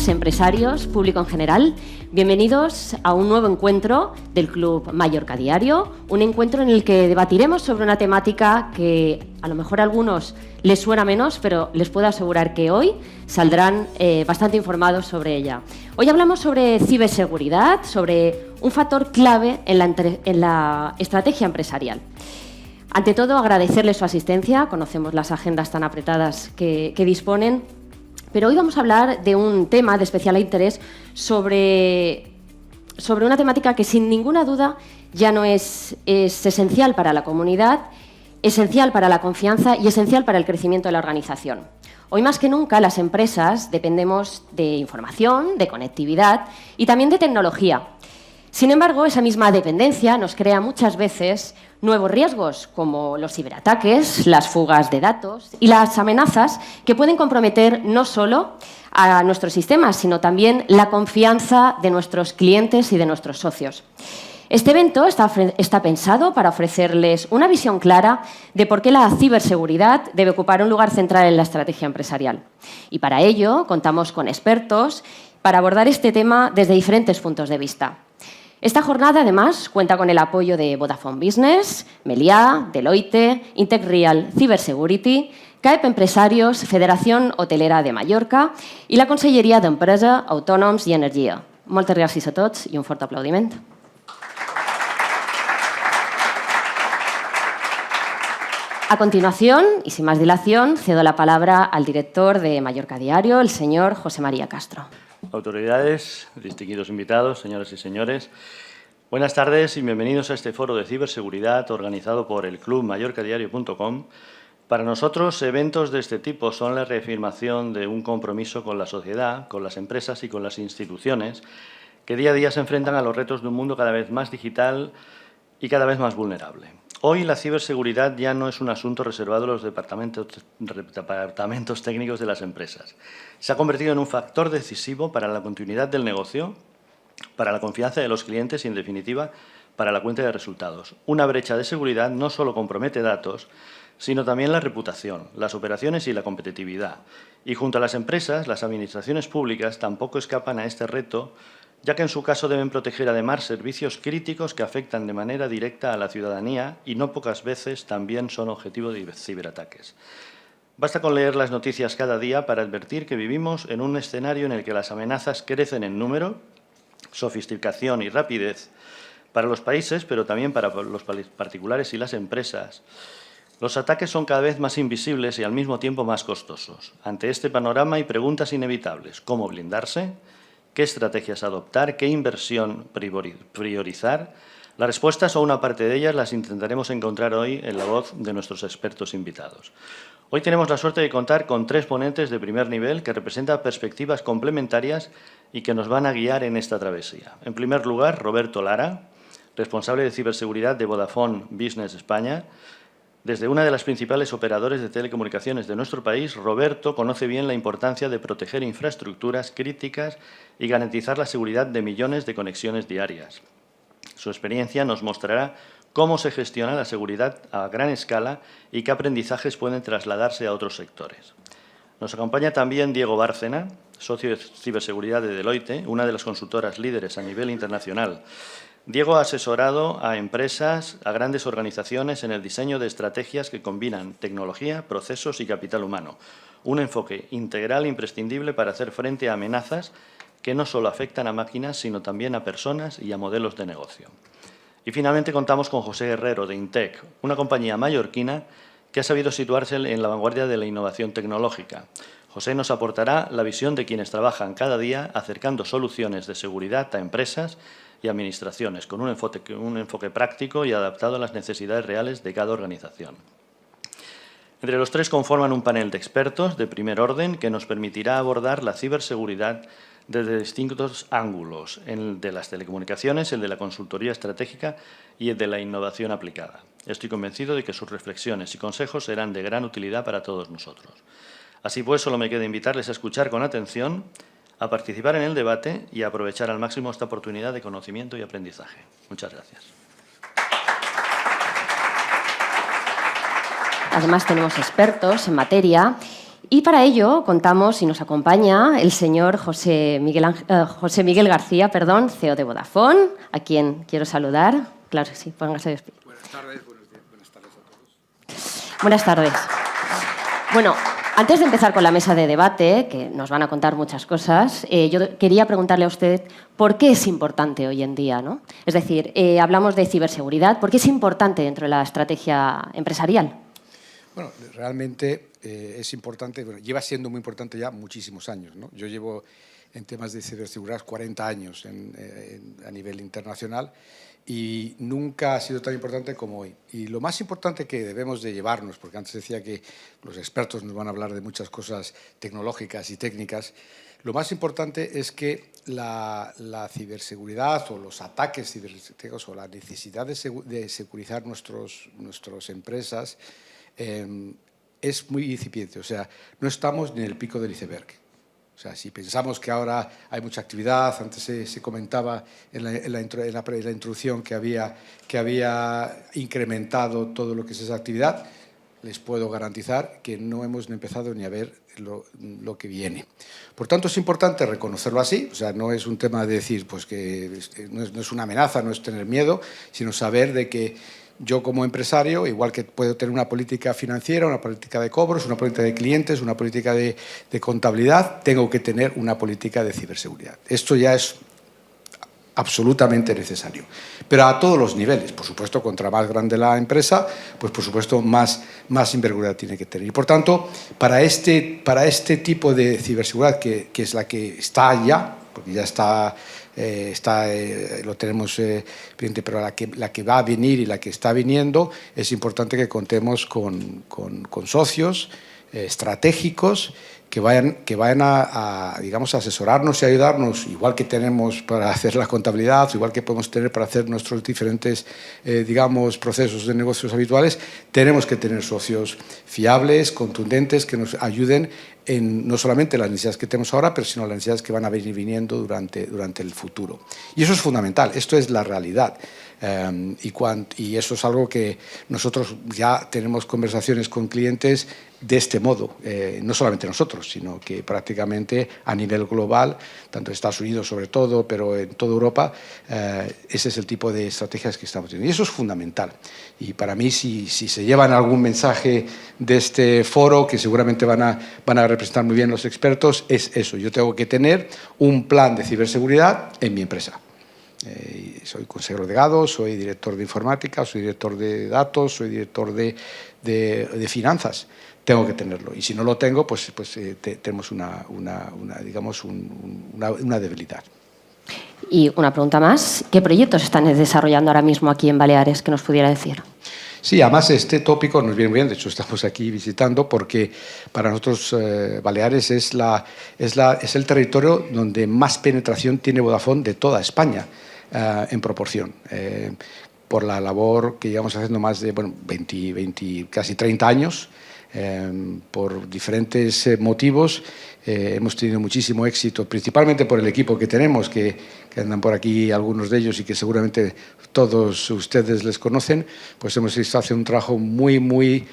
empresarios, público en general. Bienvenidos a un nuevo encuentro del Club Mallorca Diario, un encuentro en el que debatiremos sobre una temática que a lo mejor a algunos les suena menos, pero les puedo asegurar que hoy saldrán bastante informados sobre ella. Hoy hablamos sobre ciberseguridad, sobre un factor clave en la estrategia empresarial. Ante todo, agradecerles su asistencia. Conocemos las agendas tan apretadas que disponen, pero hoy vamos a hablar de un tema de especial interés sobre una temática que sin ninguna duda ya no es esencial para la comunidad, esencial para la confianza y esencial para el crecimiento de la organización. Hoy más que nunca las empresas dependemos de información, de conectividad y también de tecnología. Sin embargo, esa misma dependencia nos crea muchas veces nuevos riesgos, como los ciberataques, las fugas de datos y las amenazas que pueden comprometer no solo a nuestros sistemas, sino también la confianza de nuestros clientes y de nuestros socios. Este evento está pensado para ofrecerles una visión clara de por qué la ciberseguridad debe ocupar un lugar central en la estrategia empresarial. Y para ello contamos con expertos para abordar este tema desde diferentes puntos de vista. Esta jornada, además, cuenta con el apoyo de Vodafone Business, Meliá, Deloitte, Integreal Cybersecurity, CAEP Empresarios, Federación Hotelera de Mallorca i la Conselleria d'Empresa, Autònoms i Energia. Moltes gràcies a tots i un fort aplaudiment. A continuación, y sin más dilación, cedo la palabra al director de Mallorca Diario, el señor José María Castro. Autoridades, distinguidos invitados, señoras y señores, buenas tardes y bienvenidos a este foro de ciberseguridad organizado por el Club MallorcaDiario.com. Para nosotros, eventos de este tipo son la reafirmación de un compromiso con la sociedad, con las empresas y con las instituciones que día a día se enfrentan a los retos de un mundo cada vez más digital y cada vez más vulnerable. Hoy la ciberseguridad ya no es un asunto reservado a los departamentos técnicos de las empresas. Se ha convertido en un factor decisivo para la continuidad del negocio, para la confianza de los clientes y, en definitiva, para la cuenta de resultados. Una brecha de seguridad no solo compromete datos, sino también la reputación, las operaciones y la competitividad. Y junto a las empresas, las administraciones públicas tampoco escapan a este reto, ya que en su caso deben proteger además servicios críticos que afectan de manera directa a la ciudadanía y no pocas veces también son objetivo de ciberataques. Basta con leer las noticias cada día para advertir que vivimos en un escenario en el que las amenazas crecen en número, sofisticación y rapidez para los países, pero también para los particulares y las empresas. Los ataques son cada vez más invisibles y al mismo tiempo más costosos. Ante este panorama hay preguntas inevitables. ¿Cómo blindarse? ¿Qué estrategias adoptar? ¿Qué inversión priorizar? Las respuestas o una parte de ellas las intentaremos encontrar hoy en la voz de nuestros expertos invitados. Hoy tenemos la suerte de contar con 3 ponentes de primer nivel que representan perspectivas complementarias y que nos van a guiar en esta travesía. En primer lugar, Roberto Lara, responsable de ciberseguridad de Vodafone Business España. Desde una de las principales operadores de telecomunicaciones de nuestro país, Roberto conoce bien la importancia de proteger infraestructuras críticas y garantizar la seguridad de millones de conexiones diarias. Su experiencia nos mostrará cómo se gestiona la seguridad a gran escala y qué aprendizajes pueden trasladarse a otros sectores. Nos acompaña también Diego Bárcena, socio de ciberseguridad de Deloitte, una de las consultoras líderes a nivel internacional. Diego ha asesorado a empresas, a grandes organizaciones en el diseño de estrategias que combinan tecnología, procesos y capital humano. Un enfoque integral imprescindible para hacer frente a amenazas que no solo afectan a máquinas, sino también a personas y a modelos de negocio. Y finalmente contamos con José Herrero de Intec, una compañía mallorquina que ha sabido situarse en la vanguardia de la innovación tecnológica. José nos aportará la visión de quienes trabajan cada día acercando soluciones de seguridad a empresas y administraciones, con un enfoque práctico y adaptado a las necesidades reales de cada organización. Entre los 3 conforman un panel de expertos de primer orden que nos permitirá abordar la ciberseguridad desde distintos ángulos, el de las telecomunicaciones, el de la consultoría estratégica y el de la innovación aplicada. Estoy convencido de que sus reflexiones y consejos serán de gran utilidad para todos nosotros. Así pues, solo me queda invitarles a escuchar con atención, a participar en el debate y a aprovechar al máximo esta oportunidad de conocimiento y aprendizaje. Muchas gracias. Además, tenemos expertos en materia Y para ello contamos y nos acompaña el señor José Miguel García, CEO de Vodafone, a quien quiero saludar. Claro que sí, póngase de pie. Buenas tardes, buenas tardes a todos. Buenas tardes. Bueno, antes de empezar con la mesa de debate, que nos van a contar muchas cosas, yo quería preguntarle a usted por qué es importante hoy en día, ¿no? Es decir, hablamos de ciberseguridad, ¿por qué es importante dentro de la estrategia empresarial? Bueno, realmente es importante, bueno, lleva siendo muy importante ya muchísimos años, ¿no? Yo llevo en temas de ciberseguridad 40 años a nivel internacional y nunca ha sido tan importante como hoy. Y lo más importante que debemos de llevarnos, porque antes decía que los expertos nos van a hablar de muchas cosas tecnológicas y técnicas, lo más importante es que la ciberseguridad o los ataques cibernéticos o la necesidad de securizar nuestras empresas es muy incipiente. O sea, no estamos ni en el pico del iceberg. O sea, si pensamos que ahora hay mucha actividad, antes se comentaba en la introducción que había incrementado todo lo que es esa actividad, les puedo garantizar que no hemos empezado ni a ver lo que viene. Por tanto, es importante reconocerlo así. O sea, no es un tema de decir pues, que no es una amenaza, no es tener miedo, sino saber de que yo como empresario, igual que puedo tener una política financiera, una política de cobros, una política de clientes, una política de contabilidad, tengo que tener una política de ciberseguridad. Esto ya es absolutamente necesario. Pero a todos los niveles. Por supuesto, contra más grande la empresa, pues por supuesto más envergadura tiene que tener. Y por tanto, para este tipo de ciberseguridad, que es la que está ya, porque ya lo tenemos pendiente, pero la que va a venir y la que está viniendo, es importante que contemos con socios estratégicos que vayan a digamos, asesorarnos y ayudarnos, igual que tenemos para hacer la contabilidad, igual que podemos tener para hacer nuestros diferentes digamos, procesos de negocios habituales. Tenemos que tener socios fiables, contundentes, que nos ayuden en no solamente las necesidades que tenemos ahora, pero sino las necesidades que van a venir viniendo durante el futuro. Y eso es fundamental, esto es la realidad. Y eso es algo que nosotros ya tenemos conversaciones con clientes de este modo, no solamente nosotros, sino que prácticamente a nivel global, tanto en Estados Unidos sobre todo, pero en toda Europa, ese es el tipo de estrategias que estamos teniendo. Y eso es fundamental. Y para mí, si se llevan algún mensaje de este foro, que seguramente van a representar muy bien los expertos, es eso. Yo tengo que tener un plan de ciberseguridad en mi empresa. Soy consejero delegado, soy director de informática, soy director de datos, soy director de finanzas. Tengo que tenerlo. Y si no lo tengo, pues tenemos digamos una debilidad. Y una pregunta más. ¿Qué proyectos están desarrollando ahora mismo aquí en Baleares que nos pudiera decir? Sí, además este tópico nos viene muy bien. De hecho, estamos aquí visitando porque para nosotros Baleares es el territorio donde más penetración tiene Vodafone de toda España en proporción. Por la labor que llevamos haciendo más de 20, casi 30 años, por diferentes motivos, hemos tenido muchísimo éxito, principalmente por el equipo que tenemos, que andan por aquí algunos de ellos y que seguramente todos ustedes les conocen. Pues hemos estado haciendo un trabajo muy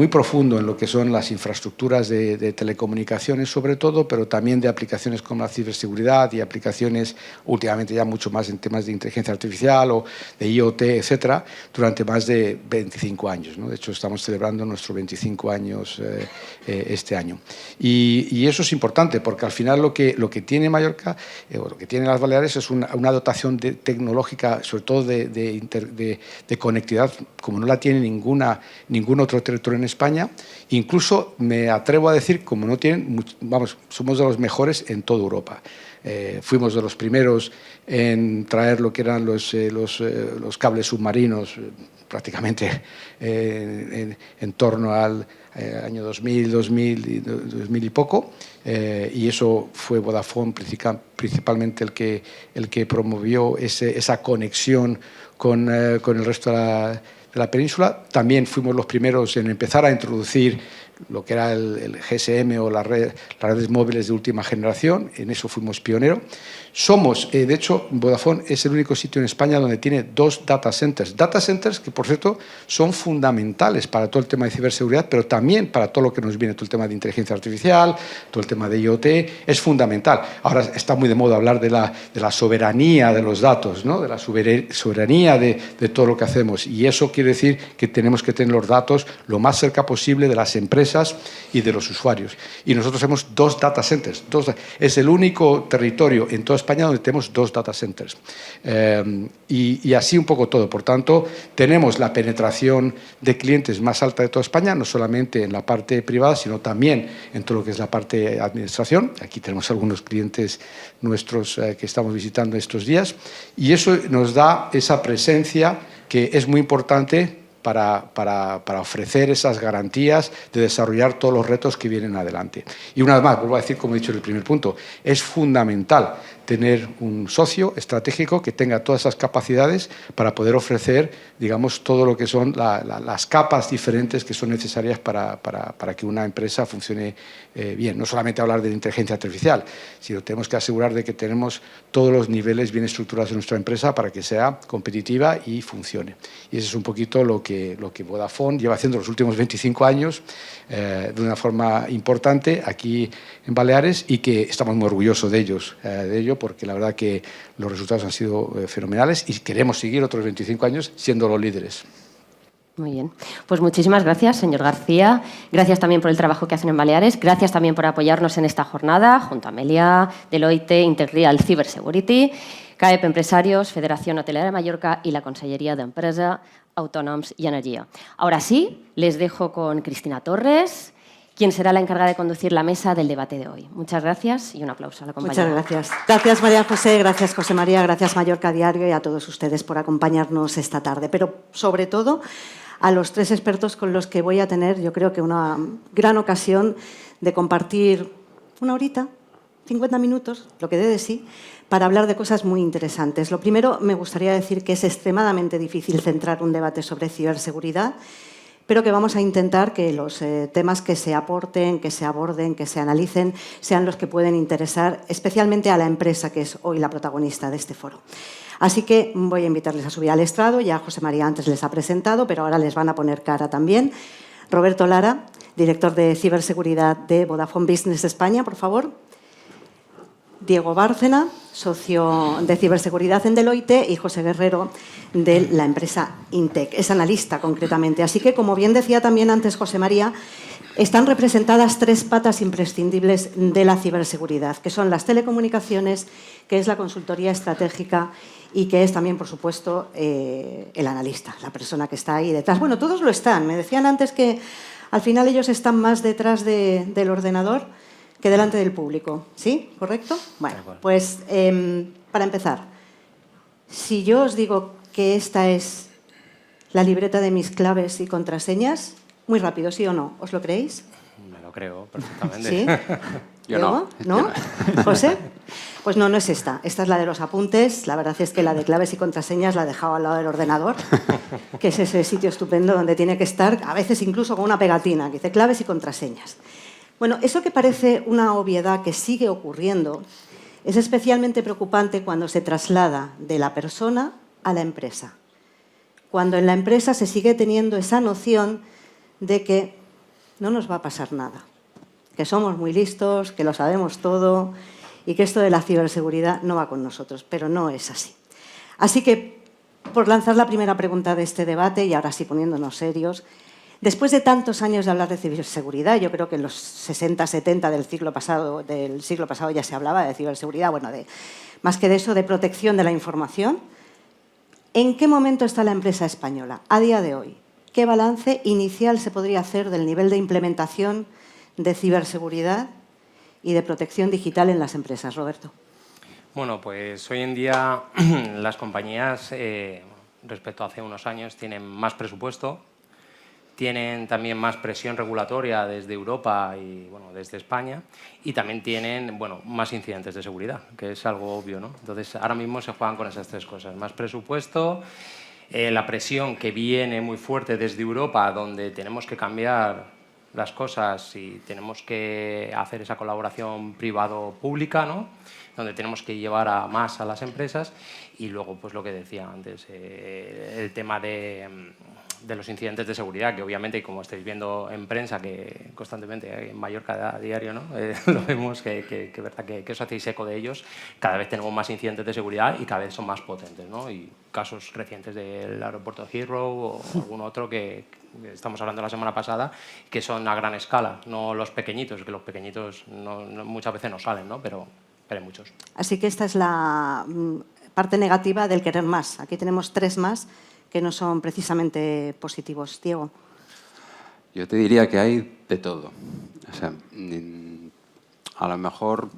profundo en lo que son las infraestructuras de telecomunicaciones sobre todo, pero también de aplicaciones como la ciberseguridad y aplicaciones últimamente ya mucho más en temas de inteligencia artificial o de IoT, etcétera, durante más de 25 años, ¿no? De hecho, estamos celebrando nuestros 25 años este año. Y eso es importante porque al final lo que tiene Mallorca, o lo que tiene las Baleares, es una dotación tecnológica, sobre todo de conectividad, como no la tiene ningún otro territorio en España. Incluso me atrevo a decir, como no tienen, somos de los mejores en toda Europa. Fuimos de los primeros en traer lo que eran los cables submarinos, prácticamente en torno al año 2000 y poco, y eso fue Vodafone principalmente el que promovió esa conexión con el resto de la península. También fuimos los primeros en empezar a introducir lo que era el GSM o las redes móviles de última generación. En eso fuimos pioneros. Somos, de hecho, Vodafone es el único sitio en España donde tiene 2 data centers. Data centers que, por cierto, son fundamentales para todo el tema de ciberseguridad, pero también para todo lo que nos viene, todo el tema de inteligencia artificial, todo el tema de IoT, es fundamental. Ahora está muy de moda hablar de la soberanía de los datos, ¿no? De la soberanía de todo lo que hacemos. Y eso quiere decir que tenemos que tener los datos lo más cerca posible de las empresas y de los usuarios. Y nosotros tenemos 2 data centers. Es el único territorio en toda España donde tenemos 2 data centers. Y así un poco todo. Por tanto, tenemos la penetración de clientes más alta de toda España, no solamente en la parte privada, sino también en todo lo que es la parte de administración. Aquí tenemos algunos clientes nuestros que estamos visitando estos días. Y eso nos da esa presencia que es muy importante para ofrecer esas garantías de desarrollar todos los retos que vienen adelante. Y una vez más, vuelvo a decir, como he dicho en el primer punto, es fundamental tener un socio estratégico que tenga todas esas capacidades para poder ofrecer, digamos, todo lo que son las capas diferentes que son necesarias para que una empresa funcione bien. No solamente hablar de inteligencia artificial, sino tenemos que asegurar de que tenemos todos los niveles bien estructurados en nuestra empresa para que sea competitiva y funcione. Y eso es un poquito lo que Vodafone lleva haciendo los últimos 25 años de una forma importante aquí en Baleares y que estamos muy orgullosos de ello, porque la verdad que los resultados han sido fenomenales y queremos seguir otros 25 años siendo los líderes. Muy bien. Pues muchísimas gracias, señor García. Gracias también por el trabajo que hacen en Baleares. Gracias también por apoyarnos en esta jornada, junto a Amelia, Deloitte, Integrial Cybersecurity, CAEP Empresarios, Federación Hotelera de Mallorca y la Consellería de Empresa, Autònoms y Energía. Ahora sí, les dejo con Cristina Torres, quien será la encargada de conducir la mesa del debate de hoy. Muchas gracias y un aplauso a la compañera. Muchas gracias. Gracias, María José, gracias, José María, gracias, Mallorca Diario, y a todos ustedes por acompañarnos esta tarde. Pero, sobre todo, a los 3 expertos con los que voy a tener, yo creo que una gran ocasión de compartir una horita, 50 minutos, lo que dé de sí, para hablar de cosas muy interesantes. Lo primero, me gustaría decir que es extremadamente difícil centrar un debate sobre ciberseguridad, pero que vamos a intentar que los temas que se aporten, que se aborden, que se analicen, sean los que pueden interesar especialmente a la empresa, que es hoy la protagonista de este foro. Así que voy a invitarles a subir al estrado. Ya José María antes les ha presentado, pero ahora les van a poner cara también. Roberto Lara, director de ciberseguridad de Vodafone Business España, por favor. Diego Bárcena, socio de ciberseguridad en Deloitte, y José Guerrero, de la empresa Intec. Es analista, concretamente. Así que, como bien decía también antes José María, están representadas 3 patas imprescindibles de la ciberseguridad, que son las telecomunicaciones, que es la consultoría estratégica y que es también, por supuesto, el analista, la persona que está ahí detrás. Bueno, todos lo están. Me decían antes que al final ellos están más detrás del ordenador que delante del público. ¿Sí? ¿Correcto? Bueno, pues para empezar, si yo os digo que esta es la libreta de mis claves y contraseñas, muy rápido, ¿sí o no? ¿Os lo creéis? Me lo creo perfectamente. ¿Sí? Yo no. ¿No? ¿José? Pues no, no es esta. Esta es la de los apuntes. La verdad es que la de claves y contraseñas la he dejado al lado del ordenador, que es ese sitio estupendo donde tiene que estar, a veces incluso con una pegatina, que dice claves y contraseñas. Bueno, eso que parece una obviedad que sigue ocurriendo es especialmente preocupante cuando se traslada de la persona a la empresa. Cuando en la empresa se sigue teniendo esa noción de que no nos va a pasar nada, que somos muy listos, que lo sabemos todo y que esto de la ciberseguridad no va con nosotros, pero no es así. Así que, por lanzar la primera pregunta de este debate, y ahora sí poniéndonos serios, después de tantos años de hablar de ciberseguridad, yo creo que en los 60, 70 del siglo pasado ya se hablaba de ciberseguridad, bueno, más que de eso, de protección de la información. ¿En qué momento está la empresa española a día de hoy? ¿Qué balance inicial se podría hacer del nivel de implementación de ciberseguridad y de protección digital en las empresas? Roberto. Bueno, pues hoy en día las compañías, respecto a hace unos años, tienen más presupuesto, tienen también más presión regulatoria desde Europa y bueno, desde España, y también tienen más incidentes de seguridad, que es algo obvio, ¿no? Entonces, ahora mismo se juegan con esas 3 cosas. Más presupuesto, la presión que viene muy fuerte desde Europa, donde tenemos que cambiar las cosas y tenemos que hacer esa colaboración privado-pública, ¿no? Donde tenemos que llevar más a las empresas. Y luego, pues lo que decía antes, el tema de los incidentes de seguridad, que obviamente, como estáis viendo en prensa, que constantemente en Mallorca a diario, ¿no? Lo vemos, que verdad que os hacéis eco de ellos. Cada vez tenemos más incidentes de seguridad y cada vez son más potentes, ¿no? Y casos recientes del aeropuerto de Heathrow o algún otro que estamos hablando la semana pasada, que son a gran escala, no los pequeñitos, que los pequeñitos muchas veces no salen, ¿no? Pero hay muchos. Así que esta es la parte negativa del querer más. Aquí tenemos 3 más que no son precisamente positivos. Diego. Yo te diría que hay de todo. O sea, a lo mejor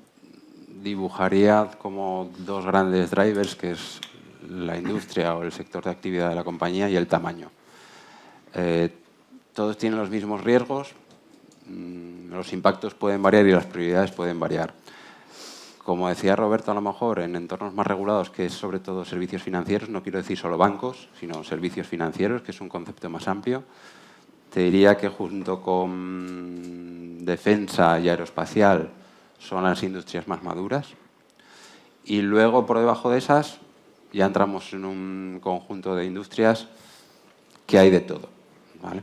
dibujaría como 2 grandes drivers, que es la industria o el sector de actividad de la compañía y el tamaño. Todos tienen los mismos riesgos, los impactos pueden variar y las prioridades pueden variar. Como decía Roberto, a lo mejor en entornos más regulados, que es sobre todo servicios financieros, no quiero decir solo bancos, sino servicios financieros, que es un concepto más amplio, te diría que junto con defensa y aeroespacial son las industrias más maduras. Y luego, por debajo de esas, ya entramos en un conjunto de industrias que hay de todo, ¿vale?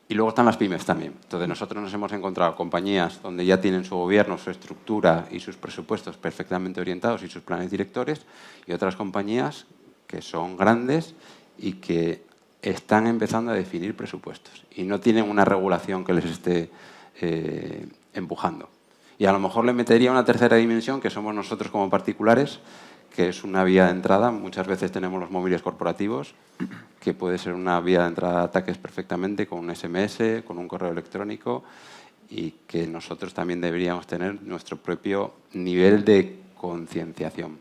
Y luego están las pymes también. Entonces, nosotros nos hemos encontrado compañías donde ya tienen su gobierno, su estructura y sus presupuestos perfectamente orientados y sus planes directores, y otras compañías que son grandes y que están empezando a definir presupuestos y no tienen una regulación que les esté empujando. Y a lo mejor le metería una tercera dimensión, que somos nosotros como particulares, que es una vía de entrada. Muchas veces tenemos los móviles corporativos, que puede ser una vía de entrada de ataques perfectamente con un SMS, con un correo electrónico, y que nosotros también deberíamos tener nuestro propio nivel de concienciación.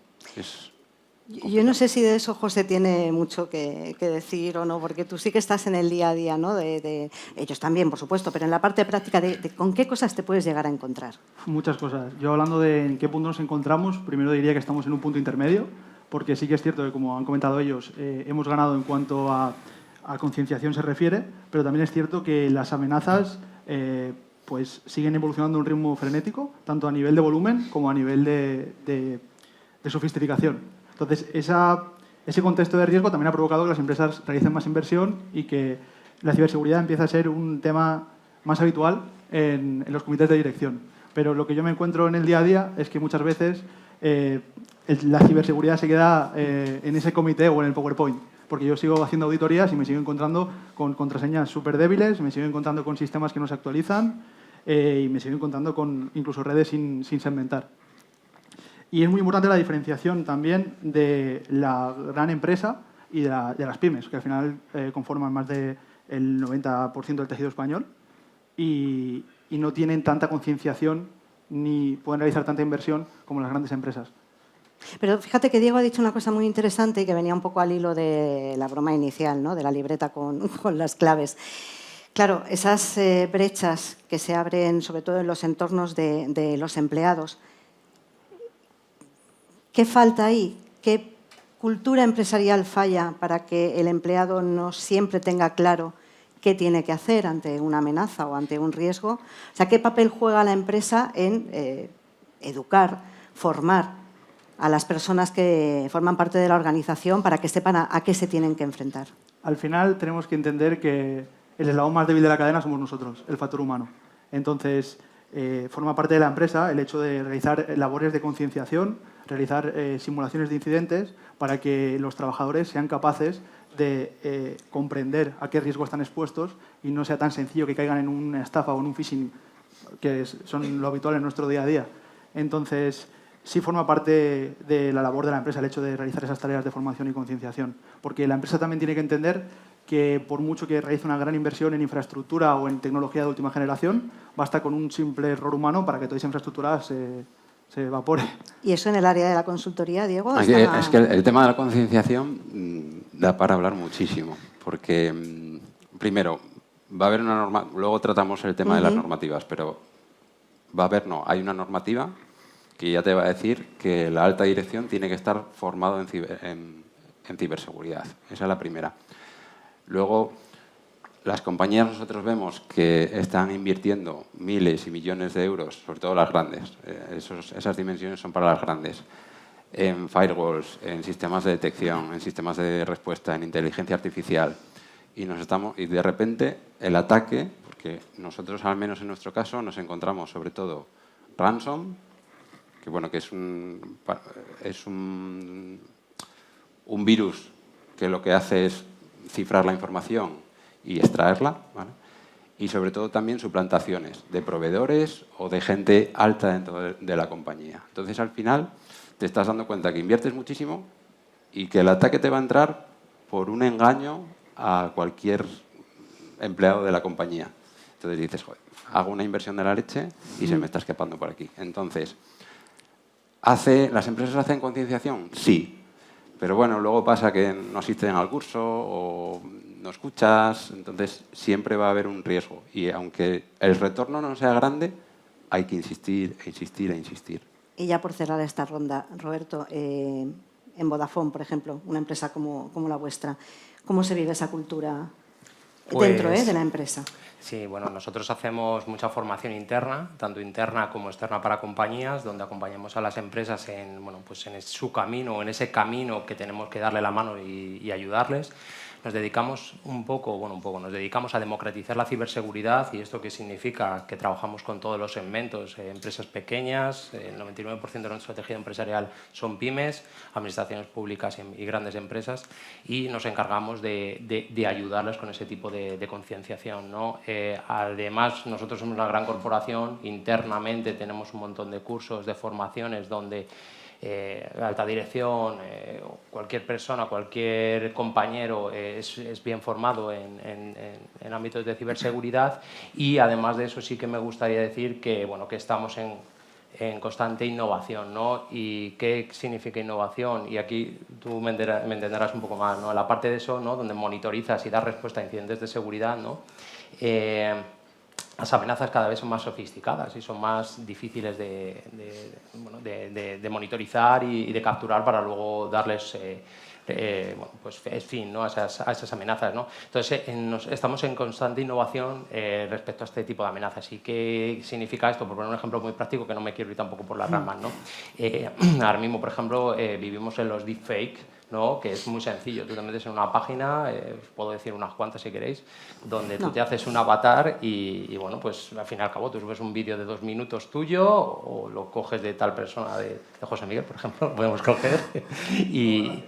Yo no sé si de eso José tiene mucho que decir o no, porque tú sí que estás en el día a día, ¿no? De ellos también, por supuesto, pero en la parte práctica de con qué cosas te puedes llegar a encontrar. Muchas cosas. Yo, hablando de en qué punto nos encontramos, primero diría que estamos en un punto intermedio, porque sí que es cierto que, como han comentado ellos, hemos ganado en cuanto a concienciación se refiere, pero también es cierto que las amenazas pues siguen evolucionando a un ritmo frenético, tanto a nivel de volumen como a nivel de sofisticación. Entonces, ese contexto de riesgo también ha provocado que las empresas realicen más inversión y que la ciberseguridad empiece a ser un tema más habitual en los comités de dirección. Pero lo que yo me encuentro en el día a día es que muchas veces la ciberseguridad se queda en ese comité o en el PowerPoint, porque yo sigo haciendo auditorías y me sigo encontrando con contraseñas súper débiles, me sigo encontrando con sistemas que no se actualizan y me sigo encontrando con incluso redes sin segmentar. Y es muy importante la diferenciación también de la gran empresa y de las pymes, que al final conforman más del 90% del tejido español y no tienen tanta concienciación ni pueden realizar tanta inversión como las grandes empresas. Pero fíjate que Diego ha dicho una cosa muy interesante y que venía un poco al hilo de la broma inicial, ¿no? De la libreta con las claves. Claro, esas brechas que se abren, sobre todo en los entornos de los empleados, ¿qué falta ahí? ¿Qué cultura empresarial falla para que el empleado no siempre tenga claro qué tiene que hacer ante una amenaza o ante un riesgo? O sea, ¿qué papel juega la empresa en educar, formar a las personas que forman parte de la organización para que sepan a qué se tienen que enfrentar? Al final tenemos que entender que el eslabón más débil de la cadena somos nosotros, el factor humano. Entonces, forma parte de la empresa el hecho de realizar labores de concienciación, realizar simulaciones de incidentes para que los trabajadores sean capaces de comprender a qué riesgo están expuestos y no sea tan sencillo que caigan en una estafa o en un phishing, que son lo habitual en nuestro día a día. Entonces, sí forma parte de la labor de la empresa el hecho de realizar esas tareas de formación y concienciación, porque la empresa también tiene que entender que por mucho que realice una gran inversión en infraestructura o en tecnología de última generación, basta con un simple error humano para que toda esa infraestructura se evapore. ¿Y eso en el área de la consultoría, Diego? Es que el tema de la concienciación da para hablar muchísimo, porque primero va a haber una norma, luego tratamos el tema de las normativas, pero hay una normativa que ya te va a decir que la alta dirección tiene que estar formado en ciberseguridad. Esa es la primera. Luego, las compañías nosotros vemos que están invirtiendo miles y millones de euros, sobre todo las grandes, esas dimensiones son para las grandes, en firewalls, en sistemas de detección, en sistemas de respuesta, en inteligencia artificial. Y de repente el ataque, porque nosotros al menos en nuestro caso nos encontramos sobre todo ransom, que es un virus que lo que hace es cifrar la información y extraerla, ¿vale? Y sobre todo también suplantaciones de proveedores o de gente alta dentro de la compañía. Entonces al final te estás dando cuenta que inviertes muchísimo y que el ataque te va a entrar por un engaño a cualquier empleado de la compañía. Entonces dices, joder, hago una inversión de la leche y se me está escapando por aquí. Entonces, ¿las empresas hacen concienciación? Sí. Pero bueno, luego pasa que no asisten al curso o no escuchas, entonces siempre va a haber un riesgo. Y aunque el retorno no sea grande, hay que insistir, e insistir, e insistir. Y ya por cerrar esta ronda, Roberto, en Vodafone, por ejemplo, una empresa como la vuestra, ¿cómo se vive esa cultura dentro de la empresa? Sí, bueno, nosotros hacemos mucha formación interna, tanto interna como externa para compañías, donde acompañamos a las empresas en su camino, en ese camino que tenemos que darle la mano y ayudarles. Nos dedicamos nos dedicamos a democratizar la ciberseguridad. ¿Y esto qué significa? Que trabajamos con todos los segmentos, empresas pequeñas, el 99% de nuestro tejido empresarial son pymes, administraciones públicas y grandes empresas, y nos encargamos de ayudarles con ese tipo de concienciación, ¿no? Además, nosotros somos una gran corporación, internamente tenemos un montón de cursos, de formaciones donde alta dirección, cualquier persona, cualquier compañero es bien formado en ámbitos de ciberseguridad. Y además de eso sí que me gustaría decir que estamos en constante innovación, ¿no? ¿Y qué significa innovación? Y aquí tú me entenderás un poco más, ¿no? La parte de eso, ¿no? Donde monitorizas y das respuesta a incidentes de seguridad, ¿no? Las amenazas cada vez son más sofisticadas y son más difíciles de monitorizar y de capturar para luego darles fin, ¿no? a esas amenazas, ¿no? Entonces, estamos en constante innovación respecto a este tipo de amenazas. ¿Y qué significa esto? Por poner un ejemplo muy práctico, que no me quiero ir tampoco por las ramas, ¿no? Ahora mismo, por ejemplo, vivimos en los deepfakes, ¿no? Que es muy sencillo. Tú te metes en una página, os puedo decir unas cuantas si queréis, donde tú te haces un avatar y al fin y al cabo tú subes un vídeo de 2 minutos tuyo o lo coges de tal persona, de José Miguel, por ejemplo, lo podemos coger y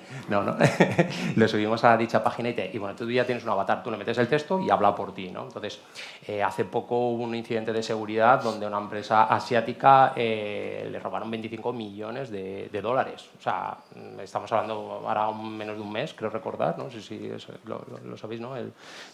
lo subimos a dicha página y tú ya tienes un avatar, tú le metes el texto y habla por ti, ¿no? Entonces, hace poco hubo un incidente de seguridad donde a una empresa asiática le robaron 25 millones de dólares. O sea, estamos hablando ahora menos de un mes, creo recordar, no sé si lo sabéis, ¿no?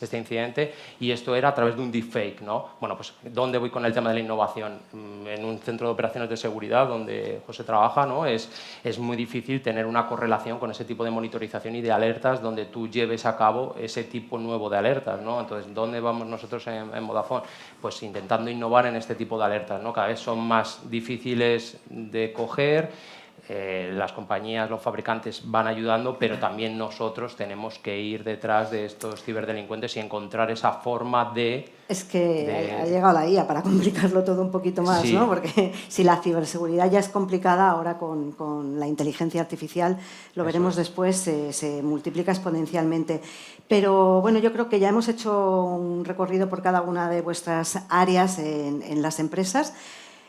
Este incidente, y esto era a través de un deepfake, ¿no? Bueno, pues ¿dónde voy con el tema de la innovación? En un centro de operaciones de seguridad donde José trabaja, ¿no? Es muy difícil tener una correlación con ese tipo de monitorización y de alertas donde tú lleves a cabo ese tipo nuevo de alertas, ¿no? Entonces, ¿dónde vamos nosotros en Vodafone? Pues intentando innovar en este tipo de alertas, ¿no? Cada vez son más difíciles de coger. Las compañías, los fabricantes van ayudando, pero también nosotros tenemos que ir detrás de estos ciberdelincuentes y encontrar esa forma de... Es que ha llegado la IA para complicarlo todo un poquito más, sí. ¿no? Porque si la ciberseguridad ya es complicada, ahora con la inteligencia artificial, lo veremos después, se multiplica exponencialmente. Pero bueno, yo creo que ya hemos hecho un recorrido por cada una de vuestras áreas en las empresas,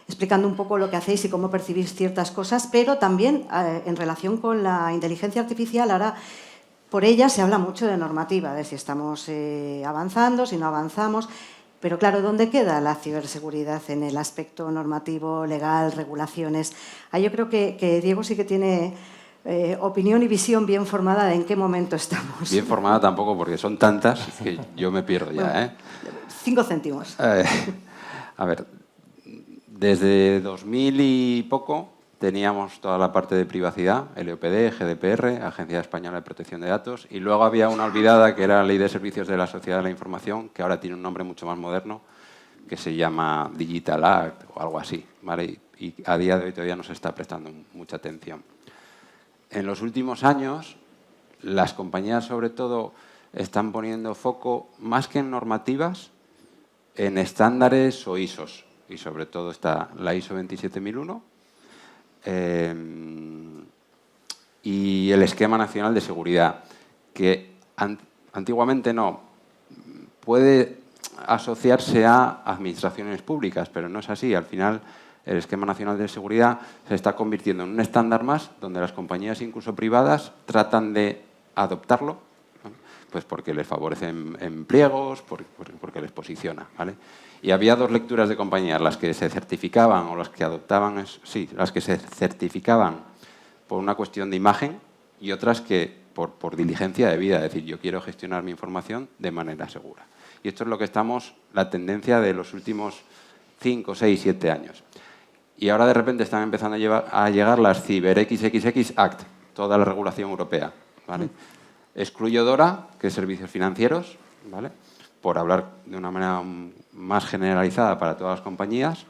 explicando un poco lo que hacéis y cómo percibís ciertas cosas, pero también en relación con la inteligencia artificial, ahora por ella se habla mucho de normativa, de si estamos avanzando, si no avanzamos, pero claro, ¿dónde queda la ciberseguridad en el aspecto normativo, legal, regulaciones? Yo creo que Diego sí que tiene opinión y visión bien formada de en qué momento estamos. Bien formada tampoco, porque son tantas que yo me pierdo ya, 5 céntimos. A ver, desde 2000 y poco teníamos toda la parte de privacidad, LOPD, GDPR, Agencia Española de Protección de Datos, y luego había una olvidada que era la Ley de Servicios de la Sociedad de la Información, que ahora tiene un nombre mucho más moderno, que se llama Digital Act o algo así, ¿vale? Y a día de hoy todavía no se está prestando mucha atención. En los últimos años, las compañías, sobre todo están poniendo foco, más que en normativas, en estándares o ISOs. Y sobre todo está la ISO 27001 y el Esquema Nacional de Seguridad, que antiguamente no. Puede asociarse a administraciones públicas, pero no es así. Al final, el Esquema Nacional de Seguridad se está convirtiendo en un estándar más donde las compañías, incluso privadas, tratan de adoptarlo, ¿no? Pues porque les favorece en pliegos, porque les posiciona, ¿vale? Y había dos lecturas de compañías, las que se certificaban o las que adoptaban, sí, las que se certificaban por una cuestión de imagen y otras que por diligencia de vida, es decir, yo quiero gestionar mi información de manera segura. Y esto es lo que la tendencia de los últimos 5, 6, 7 años. Y ahora de repente están empezando a llegar las CyberXXX Act, toda la regulación europea, ¿vale? Excluyo DORA, que es servicios financieros, ¿vale? Por hablar de una manera más generalizada para todas las compañías.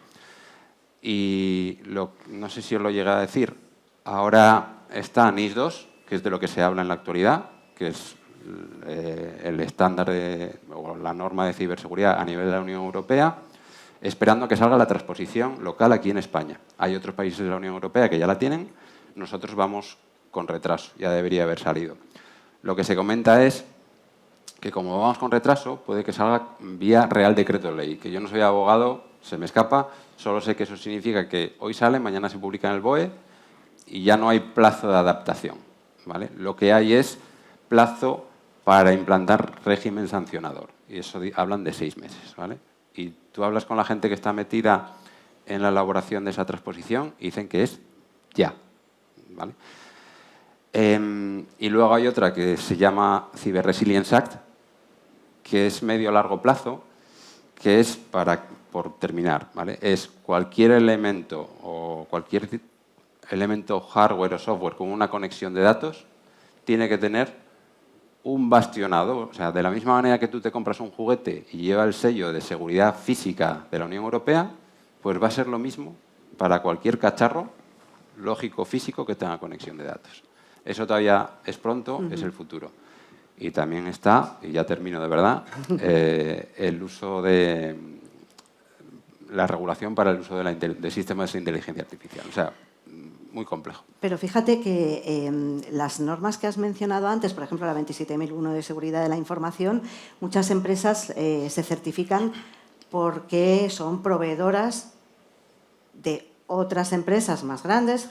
Y no sé si os lo llegué a decir, ahora está NIS 2, que es de lo que se habla en la actualidad, que es el estándar o la norma de ciberseguridad a nivel de la Unión Europea, esperando que salga la transposición local aquí en España. Hay otros países de la Unión Europea que ya la tienen, nosotros vamos con retraso, ya debería haber salido. Lo que se comenta es que como vamos con retraso, puede que salga vía Real Decreto de Ley, que yo no soy abogado, se me escapa, solo sé que eso significa que hoy sale, mañana se publica en el BOE y ya no hay plazo de adaptación, ¿vale? Lo que hay es plazo para implantar régimen sancionador, y eso hablan de 6 meses, ¿vale? Y tú hablas con la gente que está metida en la elaboración de esa transposición y dicen que es ya, ¿vale? Y luego hay otra que se llama Cyber Resilience Act, que es medio a largo plazo, que es por terminar, ¿vale? Es cualquier elemento o cualquier elemento hardware o software con una conexión de datos tiene que tener un bastionado. O sea, de la misma manera que tú te compras un juguete y lleva el sello de seguridad física de la Unión Europea, pues va a ser lo mismo para cualquier cacharro lógico físico que tenga conexión de datos. Eso todavía es pronto, es el futuro. Y también está, y ya termino de verdad, el uso de la regulación para el uso de sistemas de inteligencia artificial. O sea, muy complejo. Pero fíjate que las normas que has mencionado antes, por ejemplo, la 27001 de seguridad de la información, muchas empresas se certifican porque son proveedoras de otras empresas más grandes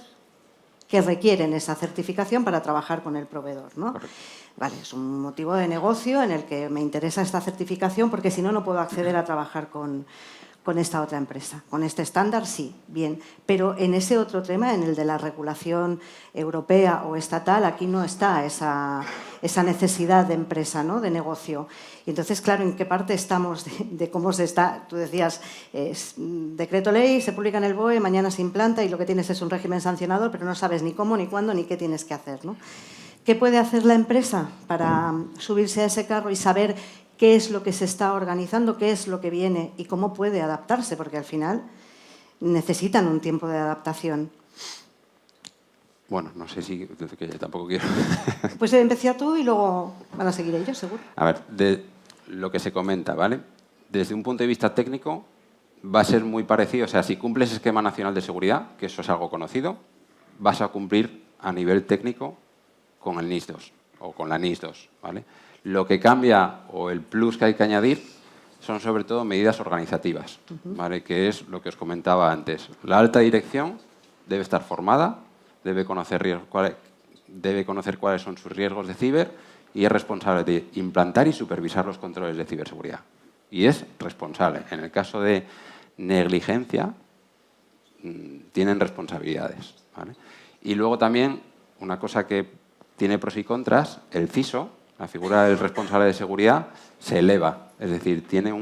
que requieren esa certificación para trabajar con el proveedor, ¿no? Correcto. Vale, es un motivo de negocio en el que me interesa esta certificación porque si no, no puedo acceder a trabajar con esta otra empresa. Con este estándar sí, bien, pero en ese otro tema, en el de la regulación europea o estatal, aquí no está esa necesidad de empresa, ¿no?, de negocio. Y entonces, claro, ¿en qué parte estamos de cómo se está? Tú decías, decreto ley, se publica en el BOE, mañana se implanta y lo que tienes es un régimen sancionador, pero no sabes ni cómo, ni cuándo, ni qué tienes que hacer, ¿no? ¿Qué puede hacer la empresa para subirse a ese carro y saber qué es lo que se está organizando, qué es lo que viene y cómo puede adaptarse? Porque al final necesitan un tiempo de adaptación. Bueno, no sé si... que tampoco quiero... Pues empecé tú y luego van a seguir ellos, seguro. A ver, de lo que se comenta, ¿vale? Desde un punto de vista técnico va a ser muy parecido. O sea, si cumples Esquema Nacional de Seguridad, que eso es algo conocido, vas a cumplir a nivel técnico con el NIS 2 o con la NIS 2, ¿vale? Lo que cambia o el plus que hay que añadir son sobre todo medidas organizativas, ¿vale? Que es lo que os comentaba antes. La alta dirección debe estar formada, debe conocer cuáles son sus riesgos de ciber y es responsable de implantar y supervisar los controles de ciberseguridad. Y es responsable. En el caso de negligencia, tienen responsabilidades, ¿vale? Y luego también, una cosa que tiene pros y contras, el CISO, la figura del responsable de seguridad, se eleva. Es decir, tiene